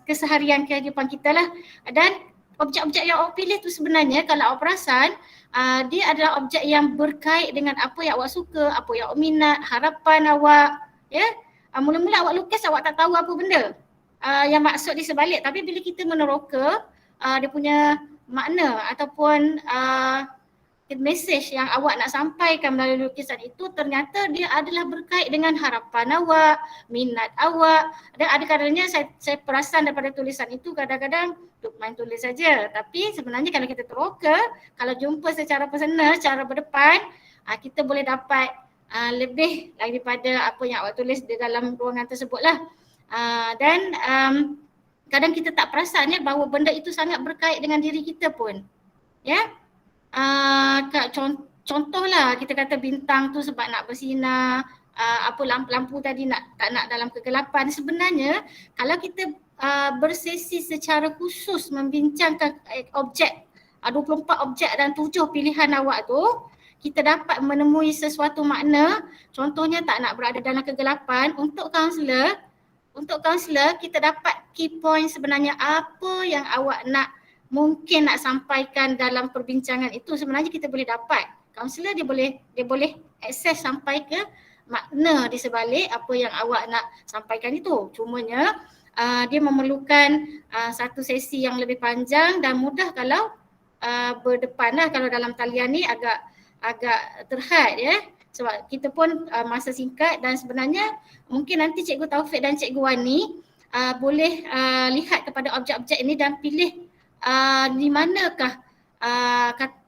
keseharian kehidupan kita lah. Dan objek-objek yang awak pilih tu sebenarnya kalau awak perasan, dia adalah objek yang berkait dengan apa yang awak suka, apa yang awak minat, harapan awak. Ya. Mula-mula awak lukis awak tak tahu apa benda yang maksud di sebalik, tapi bila kita meneroka dia punya makna ataupun message yang awak nak sampaikan melalui lukisan itu, ternyata dia adalah berkait dengan harapan awak, minat awak. Dan ada kadangnya saya perasan daripada tulisan itu kadang-kadang main tulis saja. Tapi sebenarnya kalau kita teroka, kalau jumpa secara personal, secara berdepan, kita boleh dapat lebih daripada apa yang awak tulis di dalam ruangan tersebut lah. Dan kadang kita tak perasan ya bahawa benda itu sangat berkait dengan diri kita pun. Ya. Contohlah kita kata bintang tu sebab nak bersinar, apa lampu-lampu tadi tak nak dalam kegelapan. Sebenarnya kalau kita bersesi secara khusus membincangkan objek, 24 objek dan 7 pilihan awak tu, kita dapat menemui sesuatu makna. Contohnya tak nak berada dalam kegelapan. Untuk kaunselor kita dapat key point sebenarnya apa yang awak mungkin nak sampaikan dalam perbincangan itu, sebenarnya kita boleh dapat. Kaunselor dia boleh akses sampai ke makna di sebalik apa yang awak nak sampaikan itu. Cumanya dia memerlukan satu sesi yang lebih panjang dan mudah kalau berdepan lah. Kalau dalam talian ni agak terhad ya. Sebab kita pun masa singkat dan sebenarnya mungkin nanti Cikgu Taufik dan Cikgu Wani boleh lihat kepada objek-objek ini dan pilih di manakah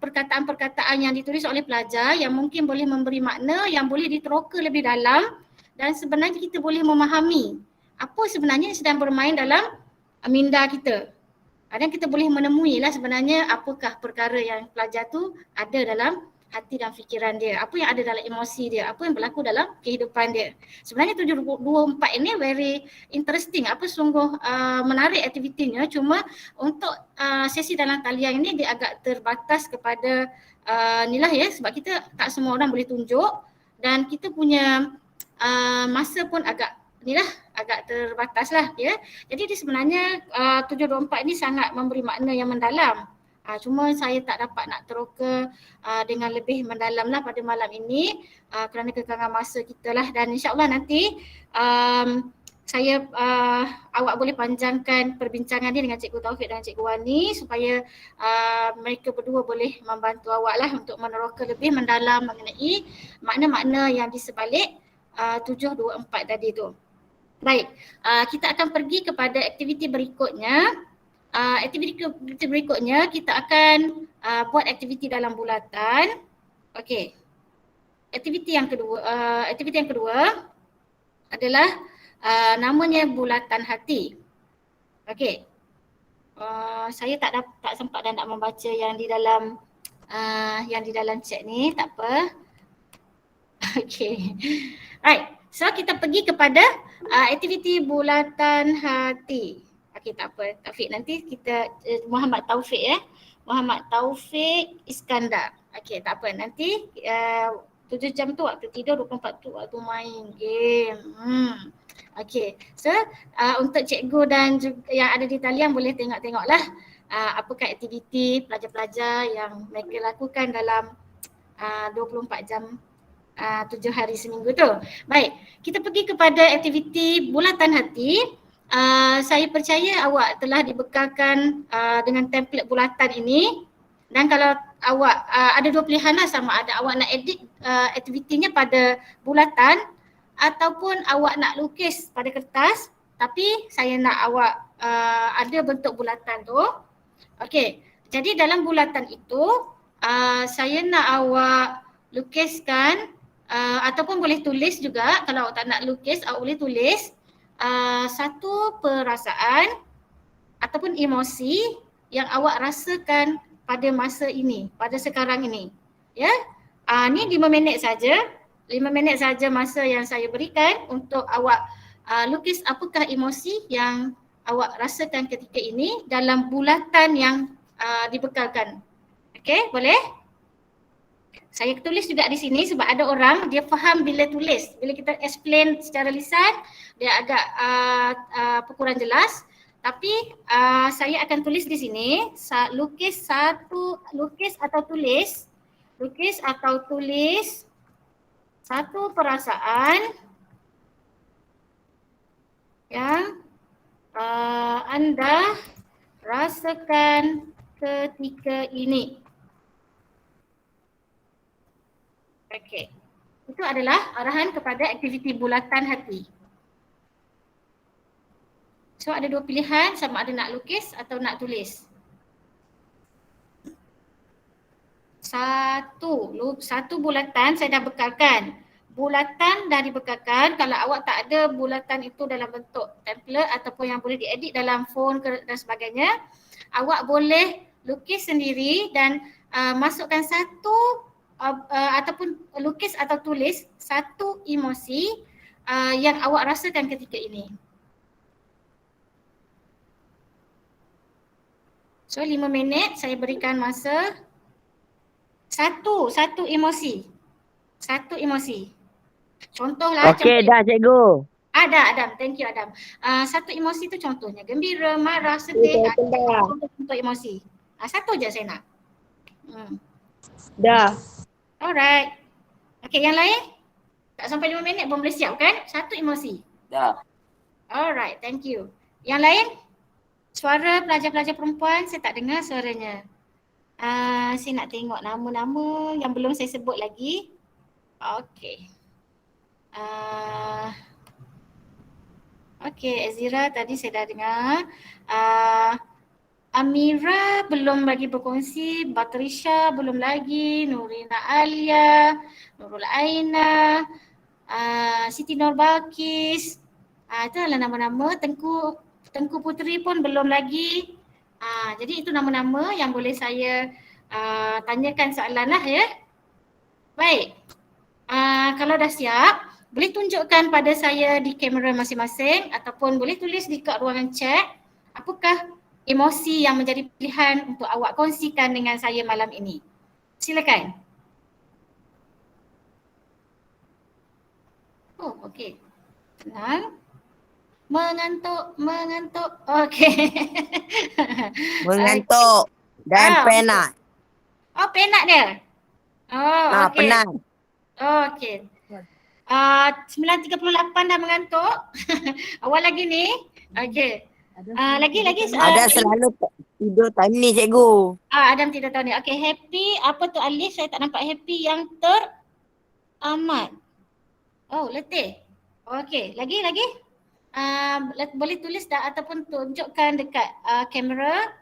perkataan-perkataan yang ditulis oleh pelajar yang mungkin boleh memberi makna, yang boleh diteroka lebih dalam dan sebenarnya kita boleh memahami apa sebenarnya yang sedang bermain dalam minda kita. Dan kita boleh menemui lah sebenarnya apakah perkara yang pelajar tu ada dalam hati dan fikiran dia, apa yang ada dalam emosi dia, apa yang berlaku dalam kehidupan dia. Sebenarnya 724 ini very interesting, sungguh menarik aktivitinya. Cuma untuk sesi dalam talian ini dia agak terbatas kepada inilah ya, sebab kita tak semua orang boleh tunjuk dan kita punya masa pun agak agak terbatas lah ya. Jadi dia sebenarnya 724 ni sangat memberi makna yang mendalam. Cuma saya tak dapat nak teroka dengan lebih mendalam lah pada malam ini kerana kekangan masa kita lah, dan insyaAllah nanti saya awak boleh panjangkan perbincangan ni dengan Cikgu Taufik dan Cikgu Wani supaya mereka berdua boleh membantu awak lah untuk meneroka lebih mendalam mengenai makna-makna yang di sebalik 724 tadi tu. Baik, kita akan pergi kepada aktiviti berikutnya. Aktiviti berikutnya kita akan buat aktiviti dalam bulatan. Okey. Aktiviti yang kedua adalah namanya bulatan hati. Okey. Saya tak sempat dah nak membaca yang di dalam chat ni, tak apa. Okey. Right. So kita pergi kepada aktiviti bulatan hati. Okey, tak apa. Taufik, nanti kita Muhammad Taufik Muhammad Taufik Iskandar. Okey, tak apa. Nanti 7 jam tu waktu tidur, 24 tu waktu main game. Okey. So untuk cikgu dan juga yang ada di talian boleh tengoklah apakah aktiviti pelajar-pelajar yang mereka lakukan dalam 24 jam 7 hari seminggu tu. Baik, kita pergi kepada aktiviti bulatan hati. Saya percaya awak telah dibekalkan dengan template bulatan ini, dan kalau awak ada dua pilihan lah, sama ada awak nak edit aktivitinya pada bulatan ataupun awak nak lukis pada kertas, tapi saya nak awak ada bentuk bulatan tu. Okey, jadi dalam bulatan itu saya nak awak lukiskan ataupun boleh tulis juga. Kalau awak tak nak lukis, awak boleh tulis satu perasaan ataupun emosi yang awak rasakan pada masa ini, pada sekarang ini. Ya, ni 5 minit saja. 5 minit saja masa yang saya berikan untuk awak lukis apakah emosi yang awak rasakan ketika ini dalam bulatan yang dibekalkan. Okey, boleh? Saya tulis juga di sini sebab ada orang dia faham bila tulis. Bila kita explain secara lisan, dia agak kurang jelas. Tapi saya akan tulis di sini, lukis atau tulis satu perasaan yang anda rasakan ketika ini. Okey. Itu adalah arahan kepada aktiviti bulatan hati. So ada dua pilihan, sama ada nak lukis atau nak tulis. Satu bulatan saya dah bekalkan. Bulatan dah dibekalkan. Kalau awak tak ada bulatan itu dalam bentuk template ataupun yang boleh diedit dalam phone dan sebagainya, awak boleh lukis sendiri dan masukkan satu ataupun lukis atau tulis satu emosi yang awak rasakan ketika ini. So 5 minit saya berikan masa. Satu emosi. Contohlah. Okey, dah cikgu. Ada Adam, thank you Adam. Satu emosi tu contohnya gembira, marah, sedih. Contoh emosi. Satu je saya nak. Dah. Alright. Okey, yang lain? Tak sampai 5 minit pun boleh siap kan? Satu emosi. Dah. Alright, thank you. Yang lain? Suara pelajar-pelajar perempuan, saya tak dengar suaranya. Saya nak tengok nama-nama yang belum saya sebut lagi. Okey. Okey, Azira tadi saya dah dengar. Amira belum lagi berkongsi, Batrisha belum lagi, Nurina Alia, Nurul Aina, Siti Norbakis. Itu adalah nama-nama. Tengku Puteri pun belum lagi. Jadi itu nama-nama yang boleh saya tanyakan soalan lah ya. Baik. Kalau dah siap, boleh tunjukkan pada saya di kamera masing-masing ataupun boleh tulis di kat ruangan chat apakah emosi yang menjadi pilihan untuk awak kongsikan dengan saya malam ini. Silakan. Oh, okey. Tenang. Mengantuk. Okey. Mengantuk dan penat. Oh, penat dia. Oh, okey. Penat. Okey. 9.38 dah mengantuk. Awal lagi ni. Okey. Lagi. Ada selalu tidur time ni cikgu. Adam tidak tahu ni. Okey, happy. Apa tu Alif? Saya tak nampak happy yang teramat. Oh, letih. Okey, lagi. Boleh tulis dah ataupun tunjukkan dekat kamera.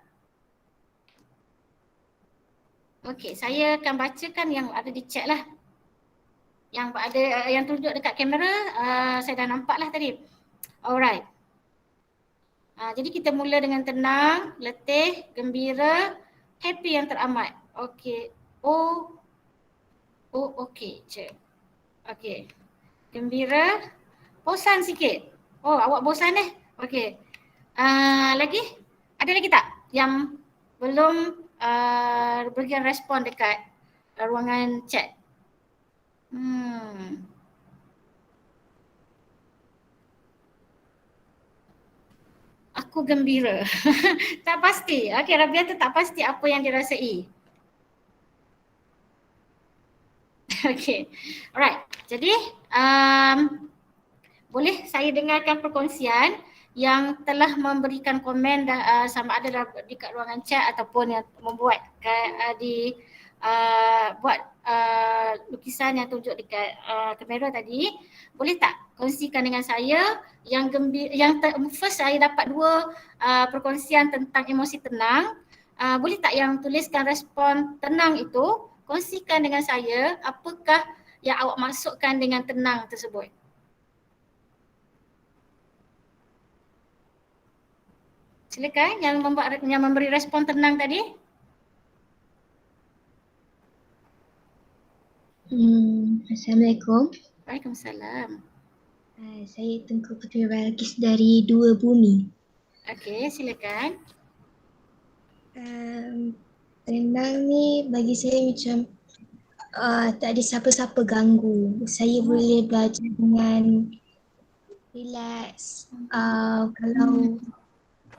Okey, saya akan bacakan yang ada di chat lah. Yang ada yang tunjuk dekat kamera, saya dah nampak lah tadi. Alright. Jadi kita mula dengan tenang, letih, gembira, happy yang teramat. Okey. Okey. Cek. Okey. Gembira, bosan sikit. Oh, awak bosan Okey. Lagi? Ada lagi tak yang belum berikan respon dekat ruangan chat? Aku gembira. Tak pasti. Okey, Rabia tu tak pasti apa yang dirasai. Okey. Alright. Jadi boleh saya dengarkan perkongsian yang telah memberikan komen sama ada dekat ruangan chat ataupun yang membuat buat lukisan yang tunjuk dekat kamera tadi. Boleh tak kongsikan dengan saya yang first saya dapat 2 perkongsian tentang emosi tenang. Boleh tak yang tuliskan respon tenang itu kongsikan dengan saya apakah yang awak maksudkan dengan tenang tersebut. Silakan yang memberi respon tenang tadi. Assalamualaikum. Waalaikumsalam. Saya Tengku Puteri Balkis dari Dua Bumi. Okey, silakan. Tenang ni bagi saya macam tak ada siapa-siapa ganggu. Saya boleh belajar dengan relax. Kalau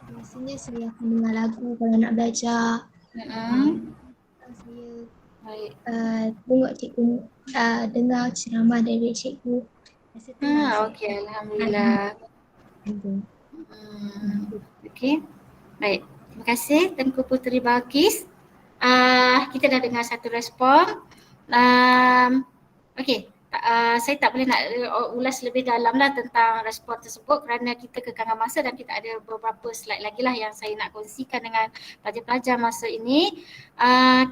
biasanya saya akan dengar lagu kalau nak belajar. Saya tengok cikgu, dengar ceramah dari cikgu. Okey, alhamdulillah. Okey. Baik. Terima kasih Tengku Puteri Balkis. Kita dah dengar satu respon. Okey. Saya tak boleh nak ulas lebih dalam lah tentang respon tersebut kerana kita kekangan masa dan kita ada beberapa slide lagi lah yang saya nak kongsikan dengan pelajar-pelajar masa ini.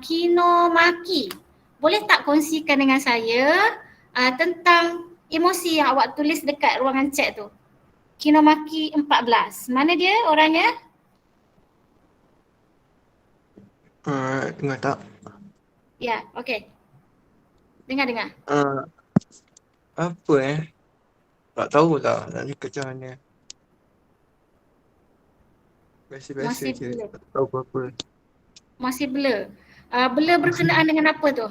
Kinomaki, boleh tak kongsikan dengan saya tentang emosi yang awak tulis dekat ruangan chat tu? Kinomaki 14, mana dia orangnya? Dengar tak? Ya, okey. Dengar. Apa tak tahu lah nak cakap macam mana. Biasa-biasa je, tak tahu apa-apa. Masih blur. Blur berkenaan dengan apa tu?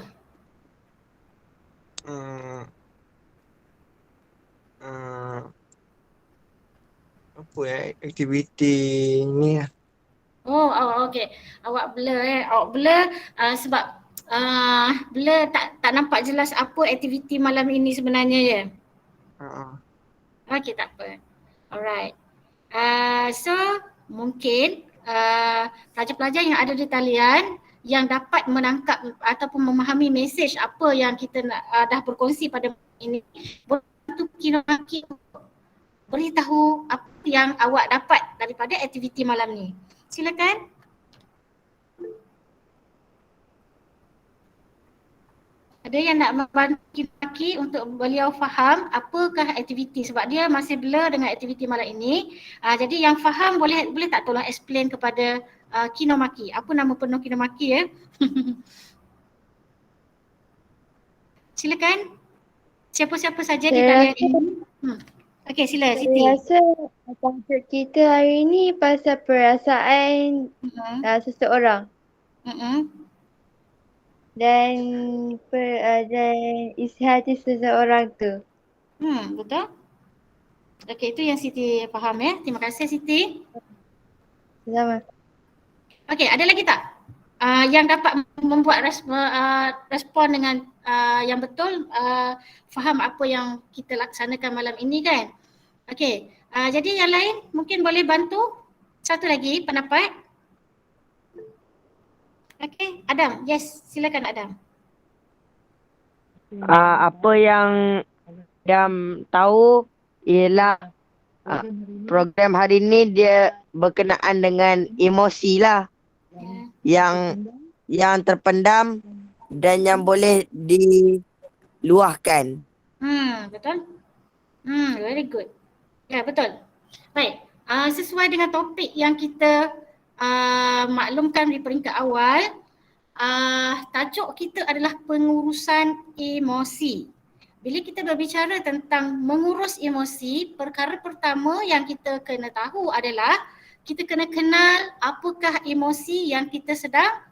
Apa aktiviti ni lah. Okey. Awak blur Awak blur sebab blur tak nampak jelas apa aktiviti malam ini sebenarnya ya. Okey, tak apa. Alright. So mungkin pelajar-pelajar yang ada di talian yang dapat menangkap ataupun memahami mesej apa yang kita dah berkongsi pada ini, bantu Kinomaki beritahu apa yang awak dapat daripada aktiviti malam ni. Silakan. Ada yang nak membantu Kinomaki untuk beliau faham apakah aktiviti, sebab dia masih blur dengan aktiviti malam ini. Jadi yang faham boleh tak tolong explain kepada Kinomaki. Apa nama penuh Kinomaki ya? Silakan. Siapa-siapa saja di talian ini. Okey, sila Siti. Saya rasa tajuk kita hari ni pasal perasaan seseorang. Dan isi hati seseorang tu. Betul? Okey, itu yang Siti faham ya. Terima kasih Siti. Sama. Okey, ada lagi tak? Yang dapat membuat respon dengan yang betul, faham apa yang kita laksanakan malam ini kan? Okey, jadi yang lain mungkin boleh bantu satu lagi pendapat. Okey, Adam. Yes, silakan Adam. Apa yang Adam tahu ialah program hari ni dia berkenaan dengan emosi lah yang terpendam dan yang boleh diluahkan. Betul. Very good. Ya, betul. Baik, sesuai dengan topik yang kita maklumkan di peringkat awal, tajuk kita adalah pengurusan emosi. Bila kita berbicara tentang mengurus emosi, perkara pertama yang kita kena tahu adalah kita kena kenal apakah emosi yang kita sedang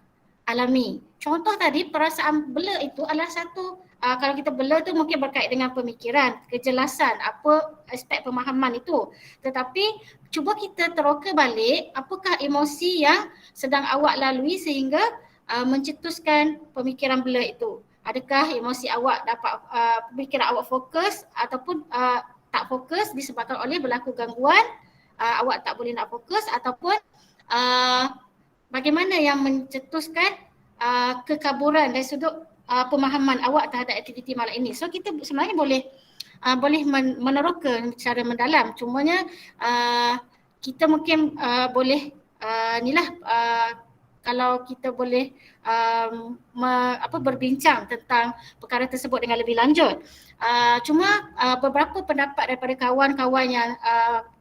alami. Contoh tadi, perasaan bela itu adalah satu, kalau kita bela tu mungkin berkait dengan pemikiran, kejelasan, apa aspek pemahaman itu. Tetapi cuba kita teroka balik apakah emosi yang sedang awak lalui sehingga mencetuskan pemikiran bela itu. Adakah emosi awak dapat pemikiran awak fokus ataupun tak fokus disebabkan oleh berlaku gangguan, awak tak boleh nak fokus, ataupun bagaimana yang mencetuskan kekaburan dari sudut pemahaman awak terhadap aktiviti malam ini. So kita sebenarnya boleh meneroka secara mendalam. Cumanya kita mungkin boleh kalau kita boleh berbincang tentang perkara tersebut dengan lebih lanjut. Cuma beberapa pendapat daripada kawan-kawan yang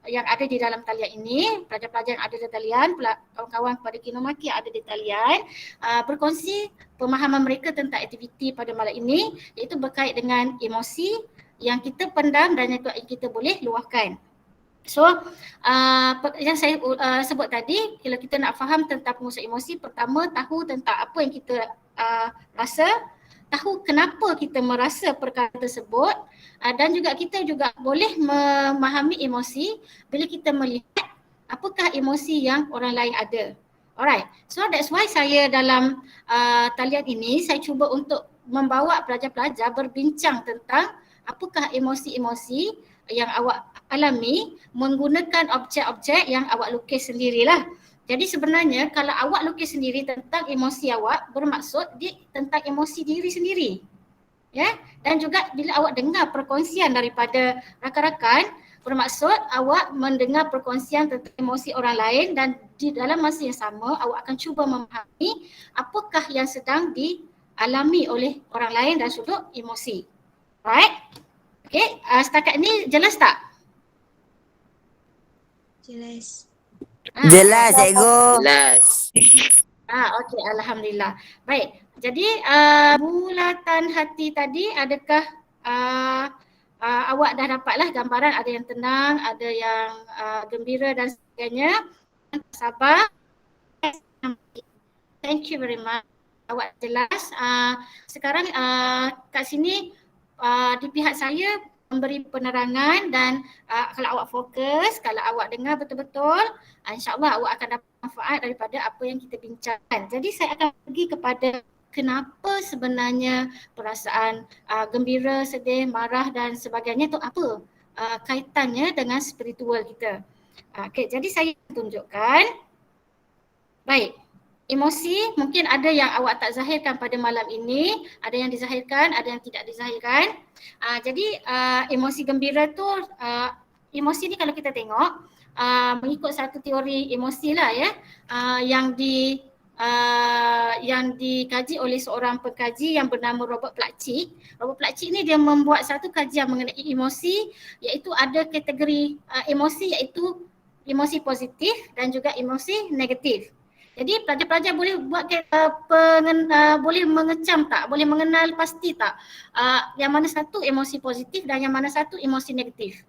ada di dalam talian ini, pelajar-pelajar yang ada di talian, kawan-kawan pada Kinomaki yang ada di talian, berkongsi pemahaman mereka tentang aktiviti pada malam ini, iaitu berkait dengan emosi yang kita pendam dan yang kita boleh luahkan. So, yang saya sebut tadi, kalau kita nak faham tentang pengurusan emosi, pertama tahu tentang apa yang kita rasa, tahu kenapa kita merasa perkara tersebut, dan juga kita juga boleh memahami emosi bila kita melihat apakah emosi yang orang lain ada. Alright, so that's why saya dalam talian ini, saya cuba untuk membawa pelajar-pelajar berbincang tentang apakah emosi-emosi yang awak alami menggunakan objek-objek yang awak lukis sendirilah. Jadi sebenarnya kalau awak lukis sendiri tentang emosi awak, bermaksud dia tentang emosi diri sendiri. Ya, dan juga bila awak dengar perkongsian daripada rakan-rakan, bermaksud awak mendengar perkongsian tentang emosi orang lain dan di dalam masa yang sama awak akan cuba memahami apakah yang sedang dialami oleh orang lain dari sudut emosi. Right? Okay, setakat ini jelas tak? Jelas. Jelas, cikgu. Jelas. Okey, alhamdulillah. Baik. Jadi bulatan hati tadi, adakah awak dah dapatlah gambaran, ada yang tenang, ada yang gembira dan sebagainya. Sabar. Thank you very much. Awak jelas. Sekarang kat sini di pihak saya memberi penerangan dan kalau awak fokus, kalau awak dengar betul-betul, insyaAllah awak akan dapat manfaat daripada apa yang kita bincangkan. Jadi saya akan pergi kepada kenapa sebenarnya perasaan gembira, sedih, marah dan sebagainya itu apa kaitannya dengan spiritual kita. Okay, jadi saya tunjukkan. Baik. Emosi mungkin ada yang awak tak zahirkan pada malam ini, ada yang dizahirkan, ada yang tidak dizahirkan. Jadi emosi gembira tu, emosi ni kalau kita tengok mengikut satu teori emosi lah ya, yang dikaji oleh seorang pengkaji yang bernama Robert Plutchik. Robert Plutchik ni dia membuat satu kajian mengenai emosi, iaitu ada kategori emosi iaitu emosi positif dan juga emosi negatif. Jadi pelajar-pelajar boleh buat boleh mengecam tak? Boleh mengenal pasti tak? Yang mana satu emosi positif dan yang mana satu emosi negatif?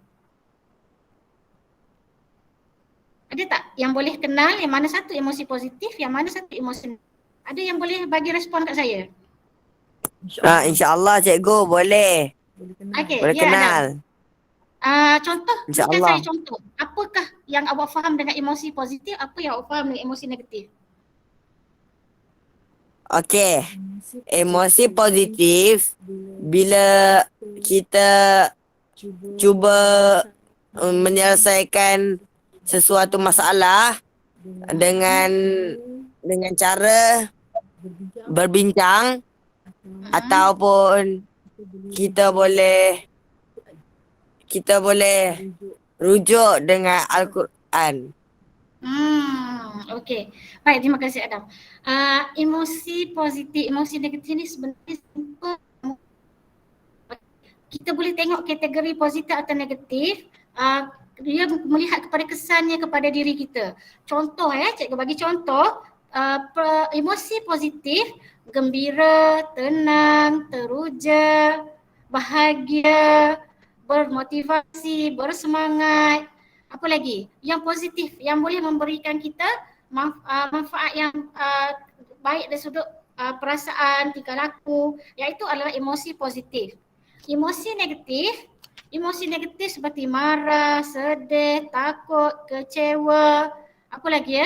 Ada tak yang boleh kenal yang mana satu emosi positif, yang mana satu emosi negatif? Ada yang boleh bagi respon kat saya? InsyaAllah cikgu boleh. Okay, Boleh ya, kenal. Contoh, berikan InsyaAllah. saya contoh. Apakah yang awak faham dengan emosi positif, apa yang awak faham dengan emosi negatif? Okey. Emosi positif bila kita cuba menyelesaikan sesuatu masalah dengan cara berbincang ataupun kita boleh rujuk dengan Al-Quran. Okey. Baik, terima kasih Adam. Emosi positif, emosi negatif ni sebenarnya simple. Kita boleh tengok kategori positif atau negatif. Dia melihat kepada kesannya kepada diri kita. Contoh cikgu bagi contoh, emosi positif, gembira, tenang, teruja, bahagia, bermotivasi, bersemangat. Apa lagi? Yang positif yang boleh memberikan kita manfaat yang baik dari sudut perasaan, tingkah laku, iaitu adalah emosi positif. Emosi negatif seperti marah, sedih, takut, kecewa, apa lagi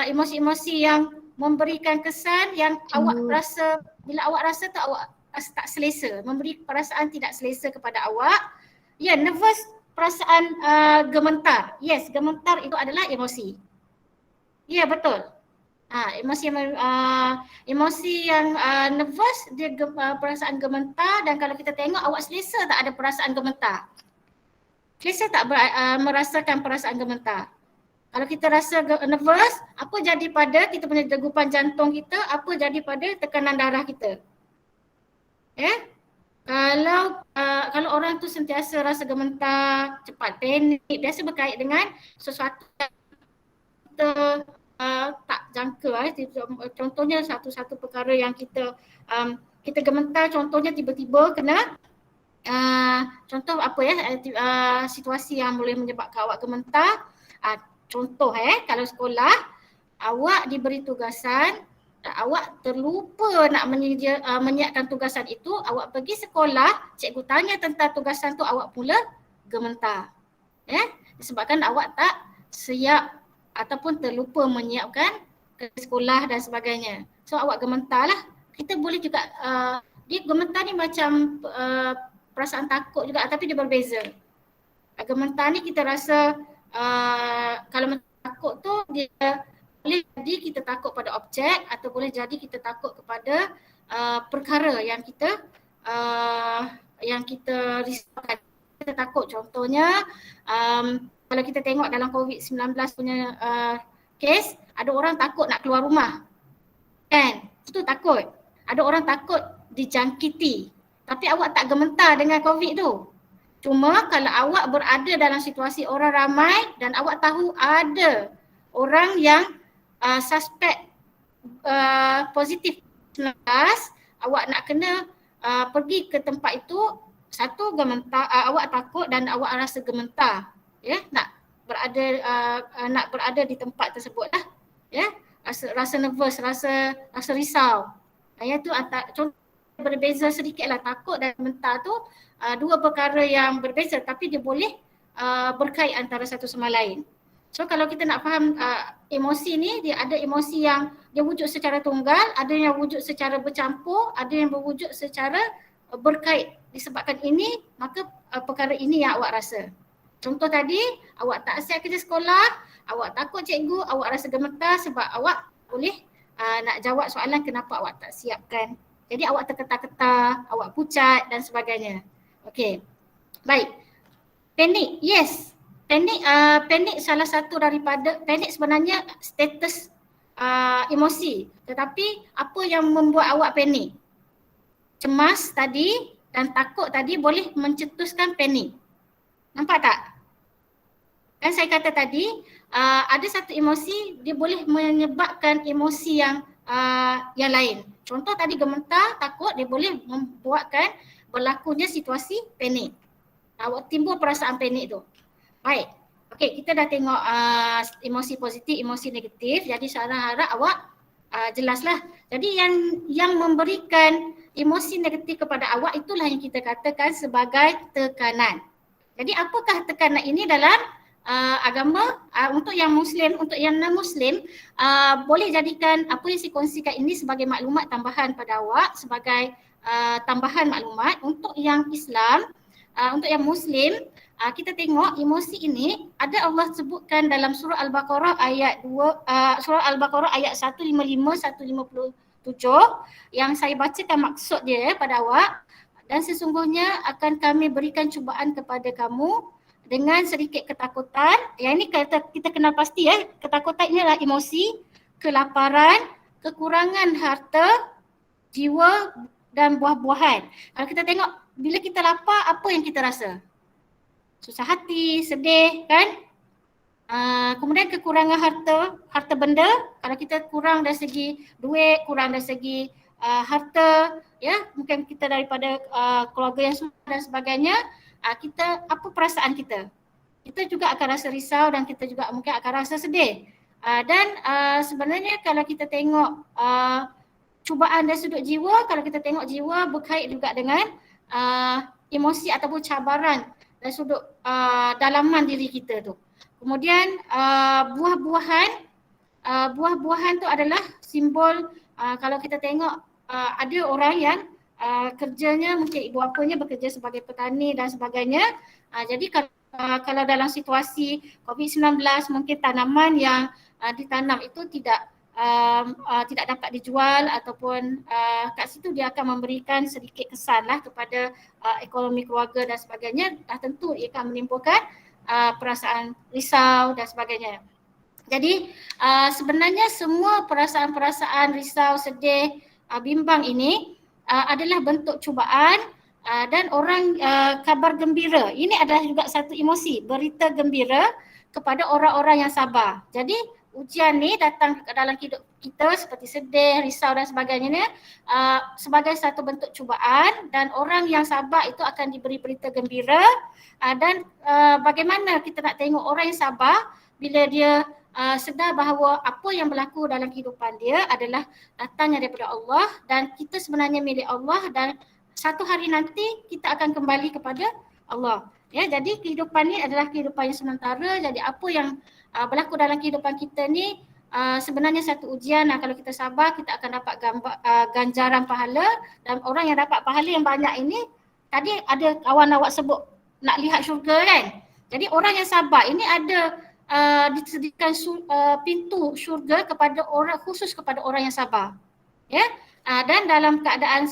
emosi-emosi yang memberikan kesan yang awak rasa, bila awak rasa tu awak rasa tak selesa, memberi perasaan tidak selesa kepada awak. Ya, nervous, perasaan gementar. Yes, gementar itu adalah emosi. Ya, betul. Emosi yang nervous, dia perasaan gementar, dan kalau kita tengok awak selesa tak ada perasaan gementar? Selesa tak merasakan perasaan gementar? Kalau kita rasa nervous, apa jadi pada kita punya degupan jantung kita, apa jadi pada tekanan darah kita? Kalau orang tu sentiasa rasa gementar, cepat panik, biasa berkait dengan sesuatu yang kita tak jangka. Contohnya satu-satu perkara yang kita gementar, contohnya tiba-tiba kena contoh situasi yang boleh menyebabkan awak gementar. Contoh kalau sekolah awak diberi tugasan, awak terlupa nak menyiapkan tugasan itu, awak pergi sekolah, cikgu tanya tentang tugasan tu, awak pula gementar. Disebabkan awak tak siap ataupun terlupa menyiapkan ke sekolah dan sebagainya. So awak gementar lah. Kita boleh juga, dia gementar ni macam perasaan takut juga, tapi dia berbeza. Gementar ni kita rasa kalau takut tu dia boleh jadi kita takut pada objek, atau boleh jadi kita takut kepada perkara yang kita risaukan. Kita takut, contohnya kalau kita tengok dalam COVID-19 punya kes, ada orang takut nak keluar rumah, kan? Itu takut. Ada orang takut dijangkiti, tapi awak tak gementar dengan COVID tu. Cuma kalau awak berada dalam situasi orang ramai dan awak tahu ada orang yang suspek positif 19, awak nak kena pergi ke tempat itu, satu gementar, awak takut dan awak rasa gementar, nak berada di tempat tersebut lah, rasa nervous, rasa risau. Itu contoh berbeza sedikitlah. Takut dan gementar tu dua perkara yang berbeza, tapi dia boleh berkait antara satu sama lain. So kalau kita nak faham emosi ni, dia ada emosi yang dia wujud secara tunggal, ada yang wujud secara bercampur, ada yang berwujud secara berkait. Disebabkan ini, maka perkara ini yang awak rasa. Contoh tadi, awak tak siap kerja sekolah, awak takut cikgu, awak rasa gemetar sebab awak boleh nak jawab soalan kenapa awak tak siapkan. Jadi awak terketar-ketar, awak pucat dan sebagainya. Okey. Baik. Panik. Yes. Panik salah satu daripada, panik sebenarnya status emosi. Tetapi apa yang membuat awak panik? Cemas tadi dan takut tadi boleh mencetuskan panik. Nampak tak? Kan saya kata tadi, ada satu emosi dia boleh menyebabkan emosi yang lain. Contoh tadi gemetar, takut, dia boleh membuatkan berlakunya situasi panik. Awak timbul perasaan panik tu. Baik. Okey, kita dah tengok emosi positif, emosi negatif. Jadi saya harap awak jelaslah. Jadi yang memberikan emosi negatif kepada awak itulah yang kita katakan sebagai tekanan. Jadi apakah tekanan ini dalam agama untuk yang Muslim, untuk yang non-Muslim, boleh jadikan apa yang saya kongsikan ini sebagai maklumat tambahan pada awak, sebagai tambahan maklumat. Untuk yang Islam, untuk yang Muslim, kita tengok emosi ini ada Allah sebutkan dalam surah Al-Baqarah ayat 155 157 yang saya bacakan maksud dia pada awak. Dan sesungguhnya akan kami berikan cubaan kepada kamu dengan sedikit ketakutan. Yang ini kita kenal pasti ya. Ketakutan ini adalah emosi, kelaparan, kekurangan harta, jiwa dan buah-buahan. Kalau kita tengok bila kita lapar, apa yang kita rasa? Susah hati, sedih kan? Kemudian kekurangan harta benda. Kalau kita kurang dari segi duit, kurang dari segi harta, ya, mungkin kita daripada keluarga yang susah dan sebagainya, kita apa perasaan kita? Kita juga akan rasa risau dan kita juga mungkin akan rasa sedih. Dan sebenarnya kalau kita tengok cubaan dari sudut jiwa, kalau kita tengok jiwa berkait juga dengan emosi ataupun cabaran dari sudut dalaman diri kita tu. Kemudian buah-buahan tu adalah simbol. Kalau kita tengok ada orang yang kerjanya mungkin ibu bapanya bekerja sebagai petani dan sebagainya. Jadi kalau dalam situasi COVID-19 mungkin tanaman yang ditanam itu tidak dapat dijual ataupun kat situ dia akan memberikan sedikit kesan lah kepada ekonomi keluarga dan sebagainya. Tentu ia akan menimbulkan perasaan risau dan sebagainya. Jadi sebenarnya semua perasaan-perasaan risau, sedih, bimbang ini adalah bentuk cubaan dan orang kabar gembira. Ini adalah juga satu emosi, berita gembira kepada orang-orang yang sabar. Jadi ujian ni datang dalam hidup kita seperti sedih, risau dan sebagainya sebagai satu bentuk cubaan, dan orang yang sabar itu akan diberi berita gembira. Dan bagaimana kita nak tengok orang yang sabar bila dia sedar bahawa apa yang berlaku dalam kehidupan dia adalah datangnya daripada Allah dan kita sebenarnya milik Allah dan satu hari nanti kita akan kembali kepada Allah. Ya, jadi kehidupan ni adalah kehidupan yang sementara. Jadi apa yang berlaku dalam kehidupan kita ni sebenarnya satu ujian. Kalau kita sabar, kita akan dapat ganjaran pahala, dan orang yang dapat pahala yang banyak ini, tadi ada kawan awak sebut nak lihat syurga kan. Jadi orang yang sabar ini ada disediakan pintu syurga kepada orang, khusus kepada orang yang sabar. Ya. Dan dalam keadaan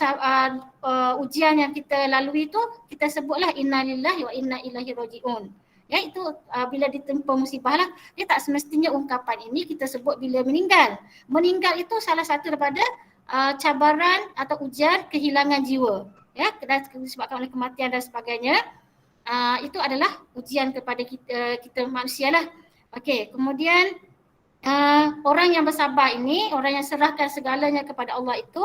ujian yang kita lalui itu, kita sebutlah inna lillahi wa inna ilaihi raji'un. Ya, itu bila ditempa musibah lah. Dia tak semestinya ungkapan ini kita sebut bila meninggal. Meninggal itu salah satu daripada cabaran atau ujian kehilangan jiwa. Ya, disebabkan oleh kematian dan sebagainya. Itu adalah ujian kepada kita manusia lah. Okey, kemudian orang yang bersabar ini, orang yang serahkan segalanya kepada Allah itu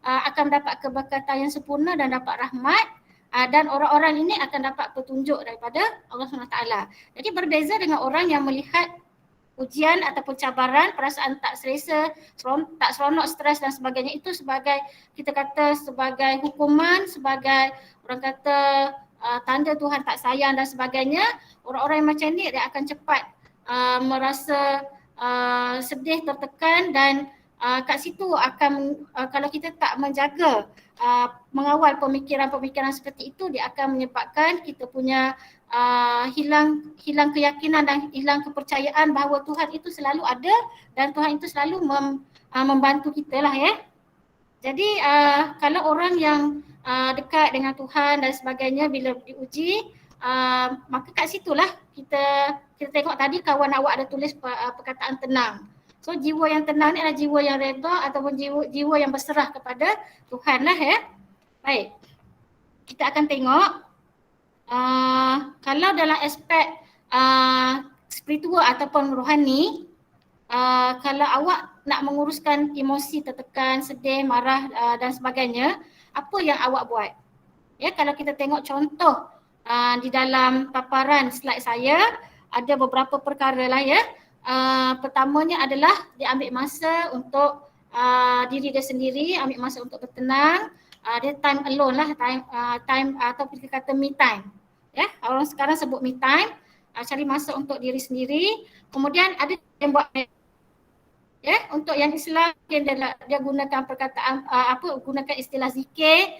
akan dapat keberkatan yang sempurna dan dapat rahmat, dan orang-orang ini akan dapat petunjuk daripada Allah SWT. Jadi berbeza dengan orang yang melihat ujian ataupun cabaran, perasaan tak selesa, tak seronok, stres dan sebagainya itu sebagai, kita kata sebagai hukuman, sebagai orang kata tanda Tuhan tak sayang dan sebagainya. Orang-orang yang macam ni dia akan cepat merasa sedih, tertekan, dan kat situ akan kalau kita tak menjaga mengawal pemikiran-pemikiran seperti itu, dia akan menyebabkan kita punya hilang keyakinan dan hilang kepercayaan bahawa Tuhan itu selalu ada dan Tuhan itu selalu membantu kita lah ya. Jadi kalau orang yang dekat dengan Tuhan dan sebagainya bila diuji, maka kat situlah kita tengok tadi kawan awak ada tulis perkataan tenang. So jiwa yang tenang ni adalah jiwa yang redha ataupun jiwa yang berserah kepada Tuhan lah ya. Baik, kita akan tengok kalau dalam aspek spiritual ataupun rohani, kalau awak nak menguruskan emosi tertekan, sedih, marah dan sebagainya, apa yang awak buat? Ya, kalau kita tengok contoh di dalam paparan slide saya, ada beberapa perkara lah ya. Pertamanya adalah dia ambil masa untuk diri dia sendiri, ambil masa untuk bertenang. Dia time alone lah, time atau kita kata me time. Ya, orang sekarang sebut me time, cari masa untuk diri sendiri. Kemudian ada yang buat ya, untuk yang Islam dia gunakan perkataan gunakan istilah zikir,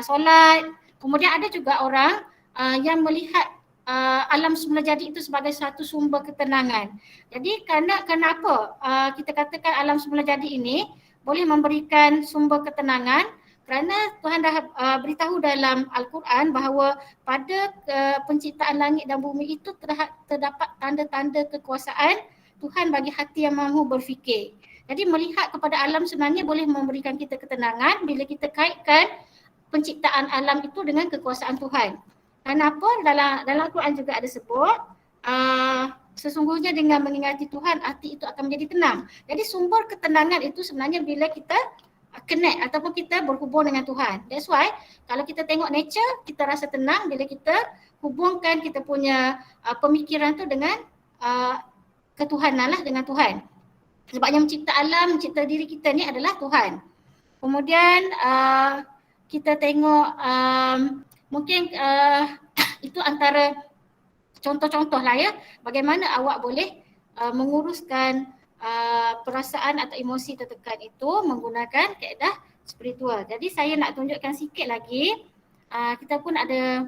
solat. Kemudian ada juga orang yang melihat alam semula jadi itu sebagai satu sumber ketenangan. Jadi kenapa kita katakan alam semula jadi ini boleh memberikan sumber ketenangan? Kerana Tuhan dah beritahu dalam Al-Quran bahawa pada penciptaan langit dan bumi itu terdapat tanda-tanda kekuasaan Tuhan bagi hati yang mahu berfikir. Jadi melihat kepada alam sebenarnya boleh memberikan kita ketenangan bila kita kaitkan penciptaan alam itu dengan kekuasaan Tuhan. Kenapa? Dalam Al-Quran juga ada sebut, sesungguhnya dengan mengingati Tuhan, hati itu akan menjadi tenang. Jadi sumber ketenangan itu sebenarnya bila kita connect ataupun kita berhubung dengan Tuhan. That's why kalau kita tengok nature, kita rasa tenang bila kita hubungkan kita punya pemikiran tu dengan ketuhanan lah, dengan Tuhan. Sebab yang mencipta alam, mencipta diri kita ni adalah Tuhan. Kemudian kita tengok mungkin itu antara contoh-contoh lah ya, bagaimana awak boleh menguruskan perasaan atau emosi tertekan itu menggunakan kaedah spiritual. Jadi saya nak tunjukkan sikit lagi, kita pun ada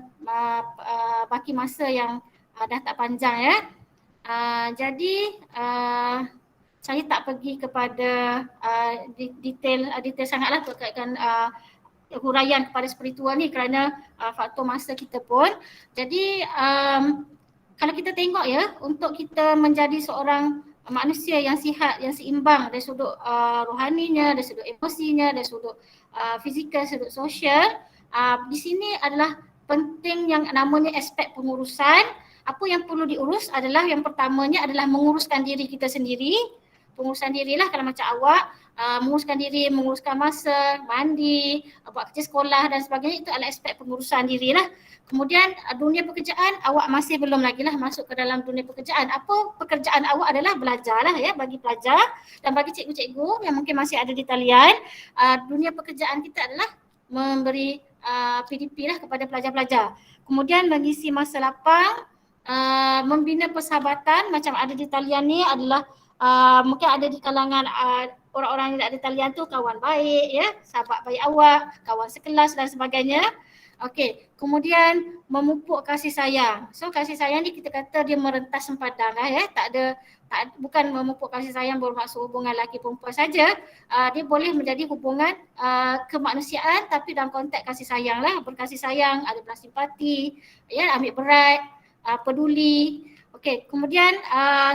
baki masa yang dah tak panjang ya. Jadi saya tak pergi kepada detail sangatlah berkaitan huraian kepada spiritual ni kerana faktor masa kita pun. Jadi kalau kita tengok ya, untuk kita menjadi seorang manusia yang sihat, yang seimbang dari sudut rohaninya, dari sudut emosinya, dari sudut fizikal, sudut sosial, di sini adalah penting yang namanya aspek pengurusan. Apa yang perlu diurus adalah yang pertamanya adalah menguruskan diri kita sendiri. Pengurusan dirilah kalau macam awak, menguruskan diri, menguruskan masa, mandi, buat kerja sekolah dan sebagainya, itu adalah aspek pengurusan dirilah. Kemudian dunia pekerjaan, awak masih belum lagi lah masuk ke dalam dunia pekerjaan. Apa pekerjaan awak adalah belajar lah ya, bagi pelajar dan bagi cikgu-cikgu yang mungkin masih ada di talian. Dunia pekerjaan kita adalah memberi PDP lah kepada pelajar-pelajar. Kemudian mengisi masa lapang, membina persahabatan macam ada di talian ni adalah mungkin ada di kalangan orang-orang yang ada di talian tu kawan baik ya, sahabat baik awak, kawan sekelas dan sebagainya. Okey, kemudian memupuk kasih sayang. So kasih sayang ni kita kata dia merentas sempadan lah ya, bukan memupuk kasih sayang bermaksud hubungan lelaki perempuan saja. Dia boleh menjadi hubungan kemanusiaan tapi dalam konteks kasih sayang lah, berkasih sayang, ada belas simpati, ya, ambil berat, peduli. Okey, kemudian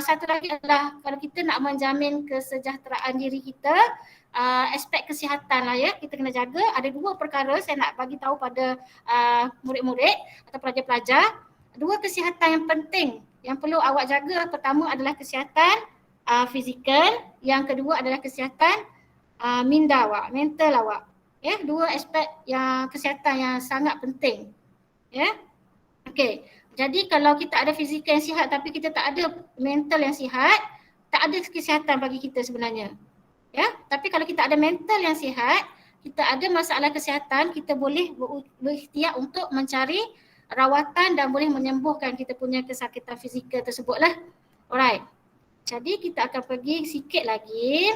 satu lagi adalah kalau kita nak menjamin kesejahteraan diri kita, aspek kesihatan lah ya, kita kena jaga. Ada dua perkara saya nak bagi tahu pada murid-murid atau pelajar-pelajar. Dua kesihatan yang penting yang perlu awak jaga. Pertama adalah kesihatan fizikal, yang kedua adalah kesihatan minda awak, mental awak. Ya, dua aspek yang kesihatan yang sangat penting. Ya. Okey. Jadi kalau kita ada fizikal yang sihat tapi kita tak ada mental yang sihat, tak ada kesihatan bagi kita sebenarnya. Ya, tapi kalau kita ada mental yang sihat, kita ada masalah kesihatan, kita boleh berikhtiar untuk mencari rawatan dan boleh menyembuhkan kita punya kesakitan fizikal tersebutlah. Alright. Jadi kita akan pergi sikit lagi.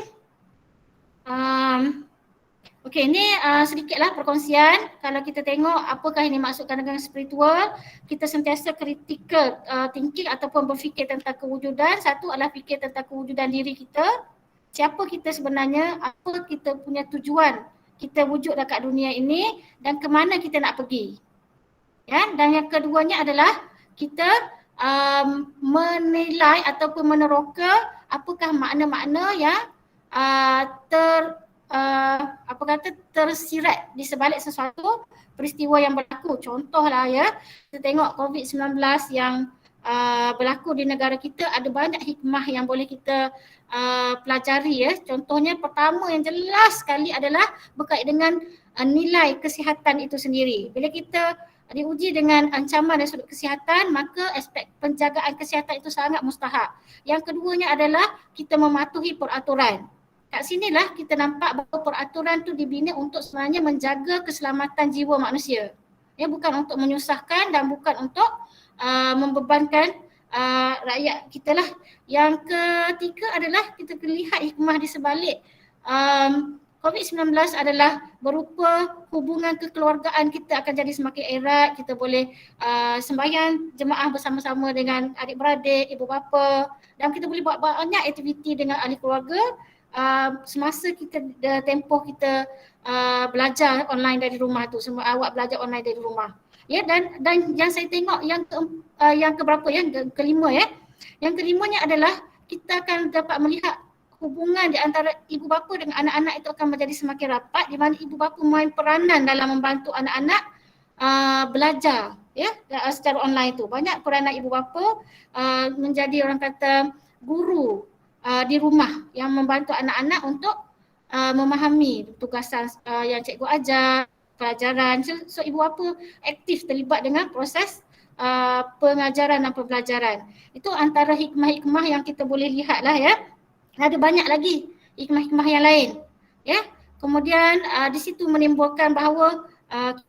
Okey, ini sedikitlah perkongsian. Kalau kita tengok apakah ini maksudkan dengan spiritual, kita sentiasa critical thinking ataupun berfikir tentang kewujudan. Satu adalah fikir tentang kewujudan diri kita. Siapa kita sebenarnya, apa kita punya tujuan kita wujud dekat dunia ini dan ke mana kita nak pergi. Ya, dan yang keduanya adalah kita menilai ataupun meneroka apakah makna-makna yang tersirat di sebalik sesuatu peristiwa yang berlaku. Contohlah ya, kita tengok COVID-19 yang berlaku di negara kita, ada banyak hikmah yang boleh kita pelajari ya. Contohnya pertama yang jelas sekali adalah berkait dengan nilai kesihatan itu sendiri. Bila kita diuji dengan ancaman dari sudut kesihatan, maka aspek penjagaan kesihatan itu sangat mustahak. Yang keduanya adalah kita mematuhi peraturan. Kat sinilah kita nampak bahawa peraturan tu dibina untuk sebenarnya menjaga keselamatan jiwa manusia. bukan untuk menyusahkan dan bukan untuk membebankan rakyat kita lah. Yang ketiga adalah kita lihat hikmah di sebalik COVID-19 adalah berupa hubungan kekeluargaan kita akan jadi semakin erat. Kita boleh sembahyang jemaah bersama-sama dengan adik-beradik, ibu bapa, dan kita boleh buat banyak aktiviti dengan ahli keluarga semasa kita tempoh kita belajar online dari rumah tu. Semua awak belajar online dari rumah. Ya, dan yang saya tengok yang keberapa ya, kelima ya. Yang kelimanya adalah kita akan dapat melihat hubungan di antara ibu bapa dengan anak-anak itu akan menjadi semakin rapat, di mana ibu bapa main peranan dalam membantu anak-anak belajar ya secara online tu. Banyak peranan ibu bapa menjadi orang kata guru di rumah yang membantu anak-anak untuk memahami tugasan yang cikgu ajar, pelajaran. So ibu bapa aktif terlibat dengan proses pengajaran dan pembelajaran. Itu antara hikmah-hikmah yang kita boleh lihat lah ya. Ada banyak lagi hikmah-hikmah yang lain. Ya. Kemudian di situ menimbulkan bahawa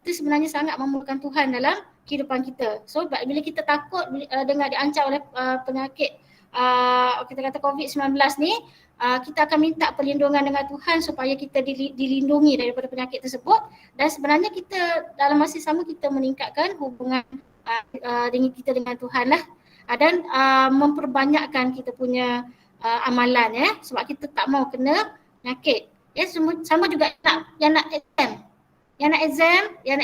kita sebenarnya sangat memerlukan Tuhan dalam kehidupan kita. So bila kita takut dengan diancam oleh penyakit kita kata COVID-19 ni, kita akan minta perlindungan dengan Tuhan supaya kita dilindungi daripada penyakit tersebut, dan sebenarnya kita dalam masa sama kita meningkatkan hubungan dengan kita dengan Tuhan lah, dan memperbanyakkan kita punya amalan ya, sebab kita tak mau kena penyakit. Ya, sama juga yang nak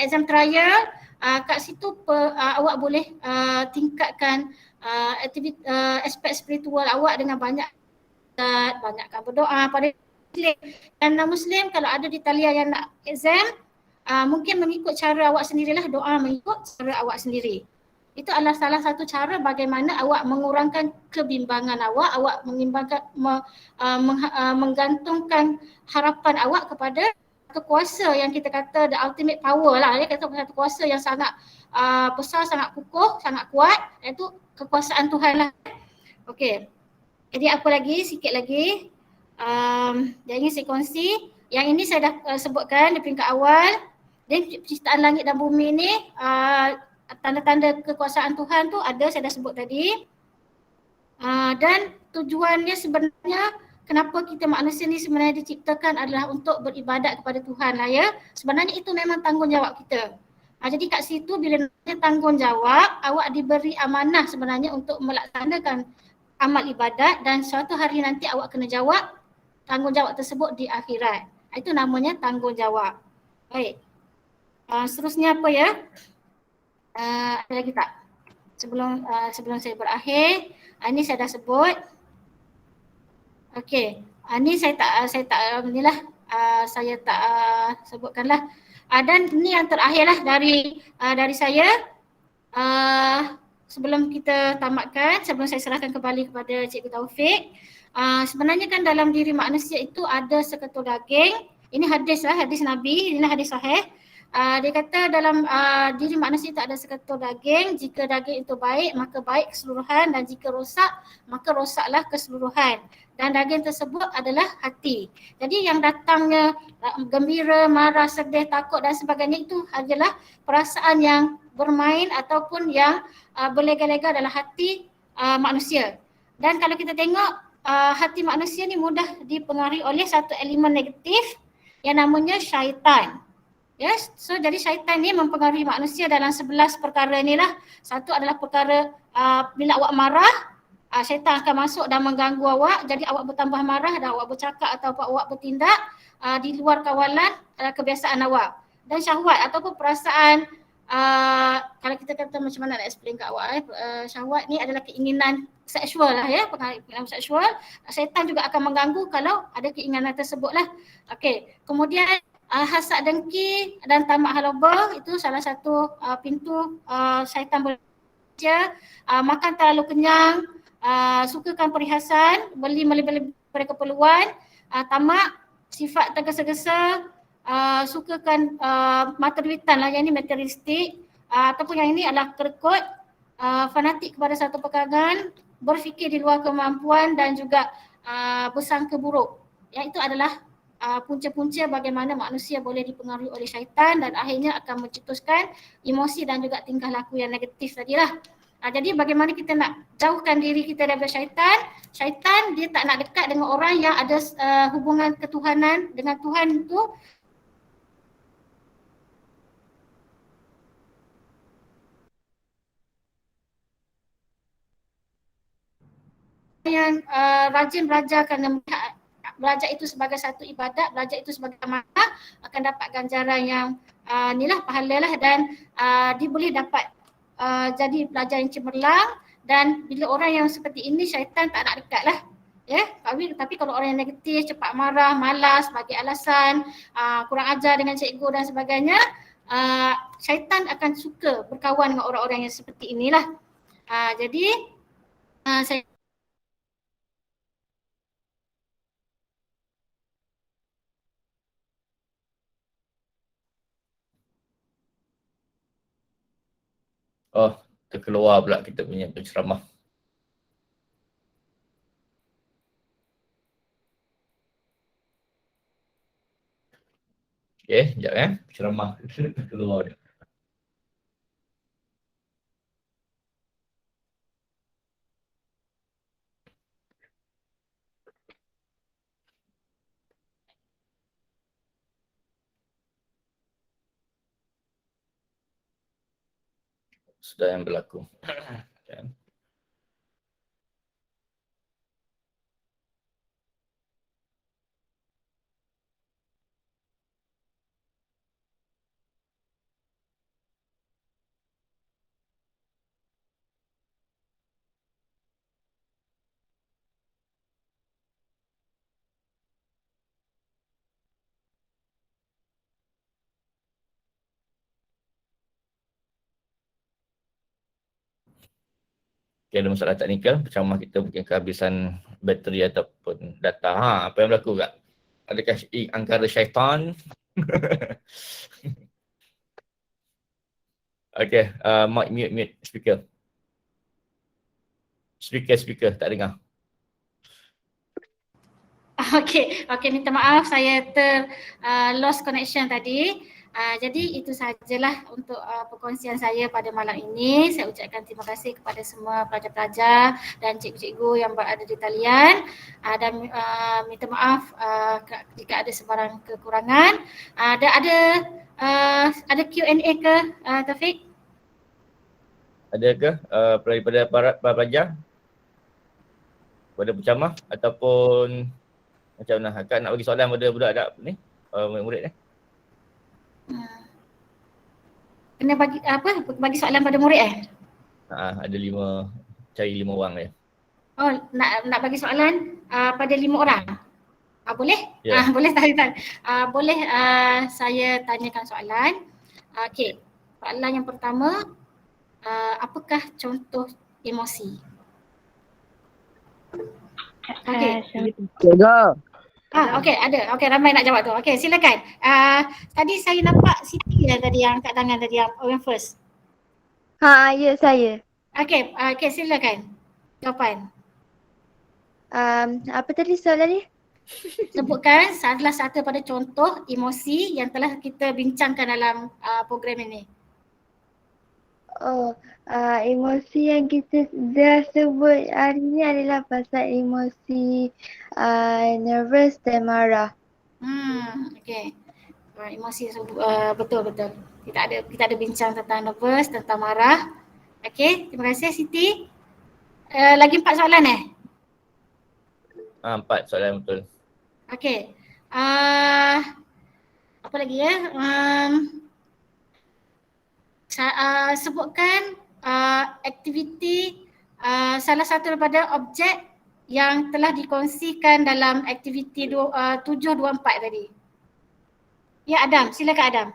exam trial, kat situ awak boleh tingkatkan aspek spiritual awak dengan banyakkan berdoa pada Muslim. Dan Muslim kalau ada di talian yang nak exam, mungkin mengikut cara awak sendirilah, doa mengikut cara awak sendiri. Itu adalah salah satu cara bagaimana awak mengurangkan kebimbangan awak menggantungkan harapan awak kepada satu kuasa yang kita kata the ultimate power lah, dia kata satu kuasa yang sangat besar, sangat kukuh, sangat kuat, iaitu kekuasaan Tuhan lah. Okey. Jadi apa lagi, sikit lagi yang ingin saya kongsi. Yang ini saya dah sebutkan di peringkat awal. Dan penciptaan langit dan bumi ni tanda-tanda kekuasaan Tuhan tu ada, saya dah sebut tadi. Dan tujuannya sebenarnya kenapa kita manusia ni sebenarnya diciptakan adalah untuk beribadat kepada Tuhan lah ya. Sebenarnya itu memang tanggungjawab kita. Jadi kat situ bila namanya tanggungjawab, awak diberi amanah sebenarnya untuk melaksanakan amal ibadat, dan suatu hari nanti awak kena jawab tanggungjawab tersebut di akhirat. Itu namanya tanggungjawab. Baik. Seterusnya apa ya? Ada lagi tak? Sebelum saya berakhir, ini saya dah sebut. Okey, ini saya tak sebutkanlah. Dan ini yang terakhirlah dari saya. Sebelum kita tamatkan, sebelum saya serahkan kembali kepada Cikgu Taufik, sebenarnya kan dalam diri manusia itu ada seketul daging. Ini hadis Nabi, ini hadis sahih. Dia kata dalam diri manusia itu ada seketul daging. Jika daging itu baik, maka baik keseluruhan, dan jika rosak, maka rosaklah keseluruhan. Dan daging tersebut adalah hati. Jadi yang datangnya gembira, marah, sedih, takut dan sebagainya itu adalah perasaan yang bermain ataupun yang berlega-lega adalah hati manusia. Dan kalau kita tengok hati manusia ni mudah dipengaruhi oleh satu elemen negatif yang namanya syaitan. Yes, so jadi syaitan ni mempengaruhi manusia dalam 11 perkara ni lah. Satu adalah perkara bila awak marah, syaitan akan masuk dan mengganggu awak, jadi awak bertambah marah dan awak bercakap atau awak bertindak di luar kawalan kebiasaan awak. Dan syahwat ataupun perasaan kalau kita kata macam mana nak explain kat awak, syahwat ni adalah keinginan seksual lah ya, keinginan seksual. Syaitan juga akan mengganggu kalau ada keinginan tersebut lah. Okey, kemudian hasad dengki dan tamak halabah itu salah satu pintu syaitan bekerja. Makan terlalu kenyang, sukakan perhiasan, beli melebihi keperluan, tamak, sifat tergesa-gesa, sukakan mata duitan lah, yang ini materialistik, ataupun yang ini adalah kerekut, fanatik kepada satu perkara, berfikir di luar kemampuan dan juga bersangka buruk. Yang itu adalah punca-punca bagaimana manusia boleh dipengaruhi oleh syaitan dan akhirnya akan mencetuskan emosi dan juga tingkah laku yang negatif tadilah. Jadi bagaimana kita nak jauhkan diri kita daripada syaitan? Syaitan dia tak nak dekat dengan orang yang ada hubungan ketuhanan dengan Tuhan tu. Yang rajin belajar kerana belajar itu sebagai satu ibadat, belajar itu sebagai amanah, akan dapat ganjaran yang inilah pahala lah, dan dia boleh dapat jadi pelajar yang cemerlang. Dan bila orang yang seperti ini, syaitan tak nak dekat lah. Ya, tapi kalau orang yang negatif, cepat marah, malas, bagi alasan, kurang ajar dengan cikgu dan sebagainya, syaitan akan suka berkawan dengan orang-orang yang seperti inilah. Jadi saya terkeluar pula kita punya penceramah. Okay, sekejap penceramah terkeluar dia. Sudah yang berlaku. Okay. Okay, ada masalah teknikal, penceramah kita mungkin kehabisan bateri ataupun data. Apa yang berlaku kak? Adakah angkara syaitan? Okay, mic mute speaker. Speaker tak dengar. Okay, minta maaf saya lost connection tadi. Jadi itu sajalah untuk perkongsian saya pada malam ini. Saya ucapkan terima kasih kepada semua pelajar-pelajar dan cikgu-cikgu yang berada di talian, dan minta maaf jika ada sebarang kekurangan. Ada Q&A ke Taufik? Ada ke daripada para pelajar? Pada penceramah ataupun macam mana? Akak nak bagi soalan pada budak ni, murid ni? Kena bagi soalan pada murid Ada 5, cari 5 orang dia. Oh, nak bagi soalan pada 5 orang? Boleh? Yeah. Boleh tahan. Boleh saya tanyakan soalan. Okey, soalan yang pertama, apakah contoh emosi? Okey. Okey, ada. Okey, ramai nak jawab tu. Okey, silakan. Tadi saya nampak Siti tadi yang kat tangan tadi yang first. Ya saya. Okey, silakan. Jawapan. Apa tadi soalan ni? Sebutkan salah satu pada contoh emosi yang telah kita bincangkan dalam program ini. Emosi yang kita dah sebut hari ni adalah pasal emosi nervous dan marah. Okey. Emosi betul. Kita ada bincang tentang nervous, tentang marah. Okey, terima kasih Siti. Lagi 4 soalan 4 soalan betul. Okey. Apa lagi sebutkan aktiviti salah satu daripada objek yang telah dikongsikan dalam aktiviti 724 tadi. Ya Adam, silakan Adam.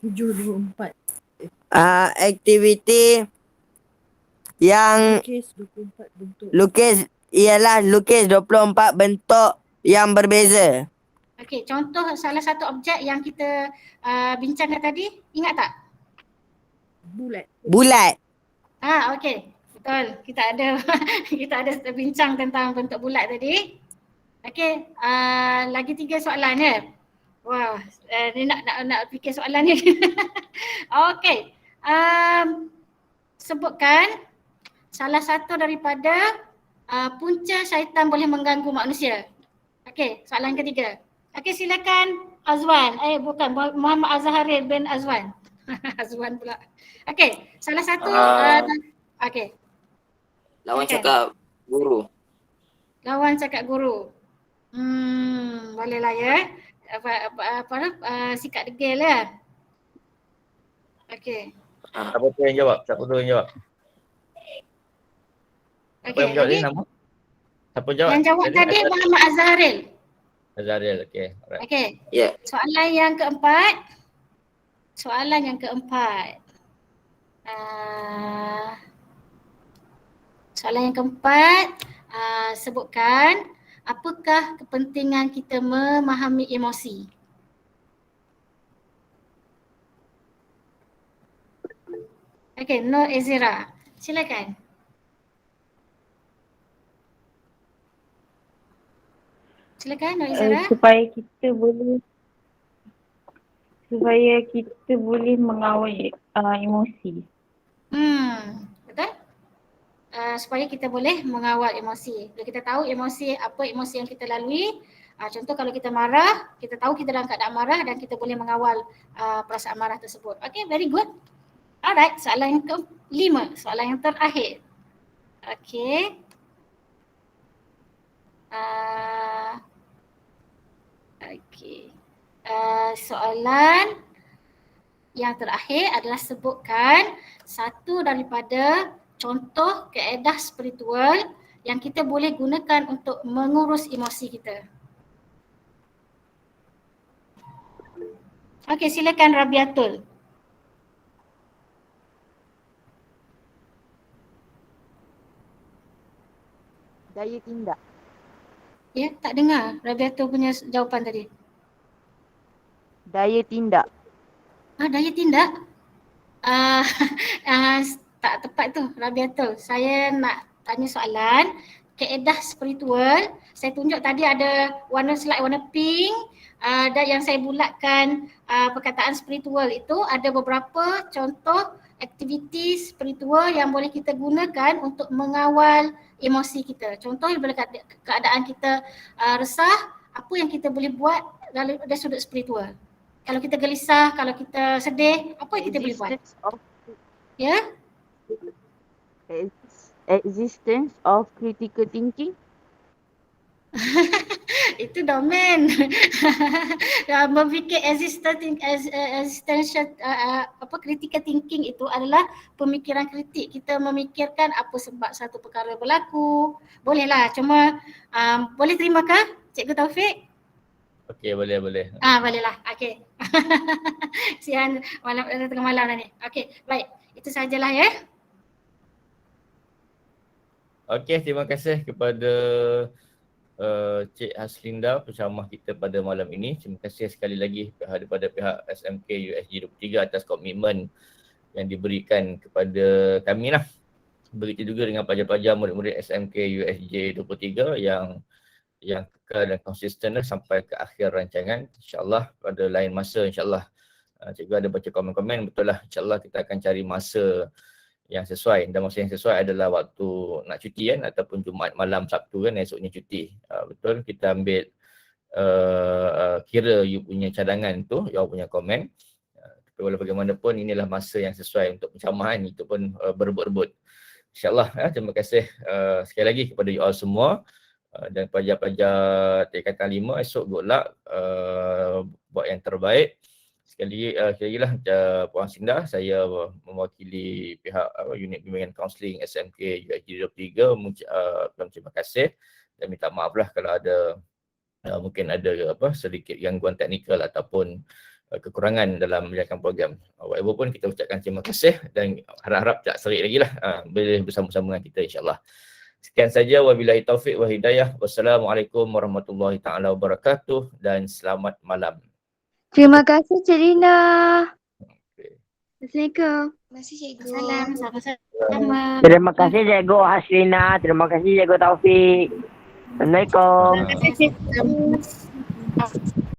724. Aktiviti yang lukis ialah lukis 24 bentuk yang berbeza. Okey, contoh salah satu objek yang kita bincangkan tadi, ingat tak? Bulat. Okey. Betul. Kita ada kita ada bincang tentang bentuk bulat tadi. Okey, lagi 3 soalan ya. Wah, ni nak fikir soalan ni. Okey. Sebutkan salah satu daripada punca syaitan boleh mengganggu manusia. Okey, soalan ketiga. Okey, silakan Azwan. Bukan, Muhammad Azharil bin Azwan. Azwan pula. Okey, salah satu okey. Lawan Silakan. cakap guru. Lawan cakap guru. Bolehlah ya. Sikat degil ya. Okey. Siapa tu yang jawab? Siapa tu yang jawab? Siapa Okey, yang jawab lagi ni nama? Siapa jawab? yang jawab tadi Muhammad Azharil. Azharil, okey. Alright. Okey. Ya. Soalan yang keempat. Soalan yang keempat. Soalan yang keempat, sebutkan apakah kepentingan kita memahami emosi? Okey, Nur Ezira. Silakan. Silakan Nur Ezira. Supaya kita boleh mengawal emosi. Betul? Supaya kita boleh mengawal emosi. Bila kita tahu apa emosi yang kita lalui, contoh kalau kita marah, kita tahu kita dalam keadaan marah dan kita boleh mengawal perasaan marah tersebut. Okay, very good. Alright, soalan yang ke-5, soalan yang terakhir. Okay. Soalan yang terakhir adalah sebutkan satu daripada contoh kaedah spiritual yang kita boleh gunakan untuk mengurus emosi kita. Okey, silakan Rabiatul. Daya tindak. Ya, tak dengar Rabiatul punya jawapan tadi. Daya tindak. Daya tindak? Tak tepat tu Rabiatul. Saya nak tanya soalan kaedah spiritual. Saya tunjuk tadi ada warna slide warna pink dan yang saya bulatkan perkataan spiritual itu ada beberapa contoh aktiviti spiritual yang boleh kita gunakan untuk mengawal emosi kita. Contoh bila keadaan kita resah, apa yang kita boleh buat dari sudut spiritual. Kalau kita gelisah, kalau kita sedih, apa yang kita boleh buat? Ya? Existence of critical thinking. Itu domain. Berfikir existential critical thinking itu adalah pemikiran kritik. Kita memikirkan apa sebab satu perkara berlaku. Bolehlah, cuma boleh terimakah Cikgu Taufik? Okey, boleh. Bolehlah. Okey. Sian tengah malam dah ni. Okey, baik. Itu sajalah ya. Okey, terima kasih kepada Cik Haslinda penceramah kita pada malam ini. Terima kasih sekali lagi daripada pihak SMK USG 23 atas komitmen yang diberikan kepada kami lah. Begitu juga dengan pelajar-pelajar murid-murid SMK USG 23 yang kekal dan konsisten sampai ke akhir rancangan. InsyaAllah pada lain masa insyaAllah cikgu ada baca komen-komen, betul lah insyaAllah kita akan cari masa yang sesuai, dan masa yang sesuai adalah waktu nak cuti kan, ataupun Jumaat malam Sabtu kan, esoknya cuti. Betul, kita ambil kira you punya cadangan tu, you punya komen. Tapi walau bagaimanapun inilah masa yang sesuai untuk pencamahan, itu pun berebut-rebut. InsyaAllah terima kasih sekali lagi kepada you all semua. Dan pelajar-pelajar tingkatan 5 esok good luck, buat yang terbaik. Sekali lagi lah Puan Sinda, saya mewakili pihak unit bimbingan kaunseling SMK USG 23 mengucapkan terima kasih dan minta maaf lah kalau ada mungkin ada sedikit gangguan teknikal ataupun kekurangan dalam menjalankan program. Whatever pun kita ucapkan terima kasih dan harap-harap tak serik lagi lah boleh bersama-sama dengan kita insyaAllah. Sekian saja, wabillahi taufiq wa hidayah. Wassalamualaikum warahmatullahi taala wabarakatuh dan selamat malam. Terima kasih Cik Rina. Assalamualaikum. Terima kasih cikgu. Salam, sama-sama. Sama. Terima kasih Cikgu Haslina. Terima kasih Cikgu Taufik. Assalamualaikum. Terima kasih.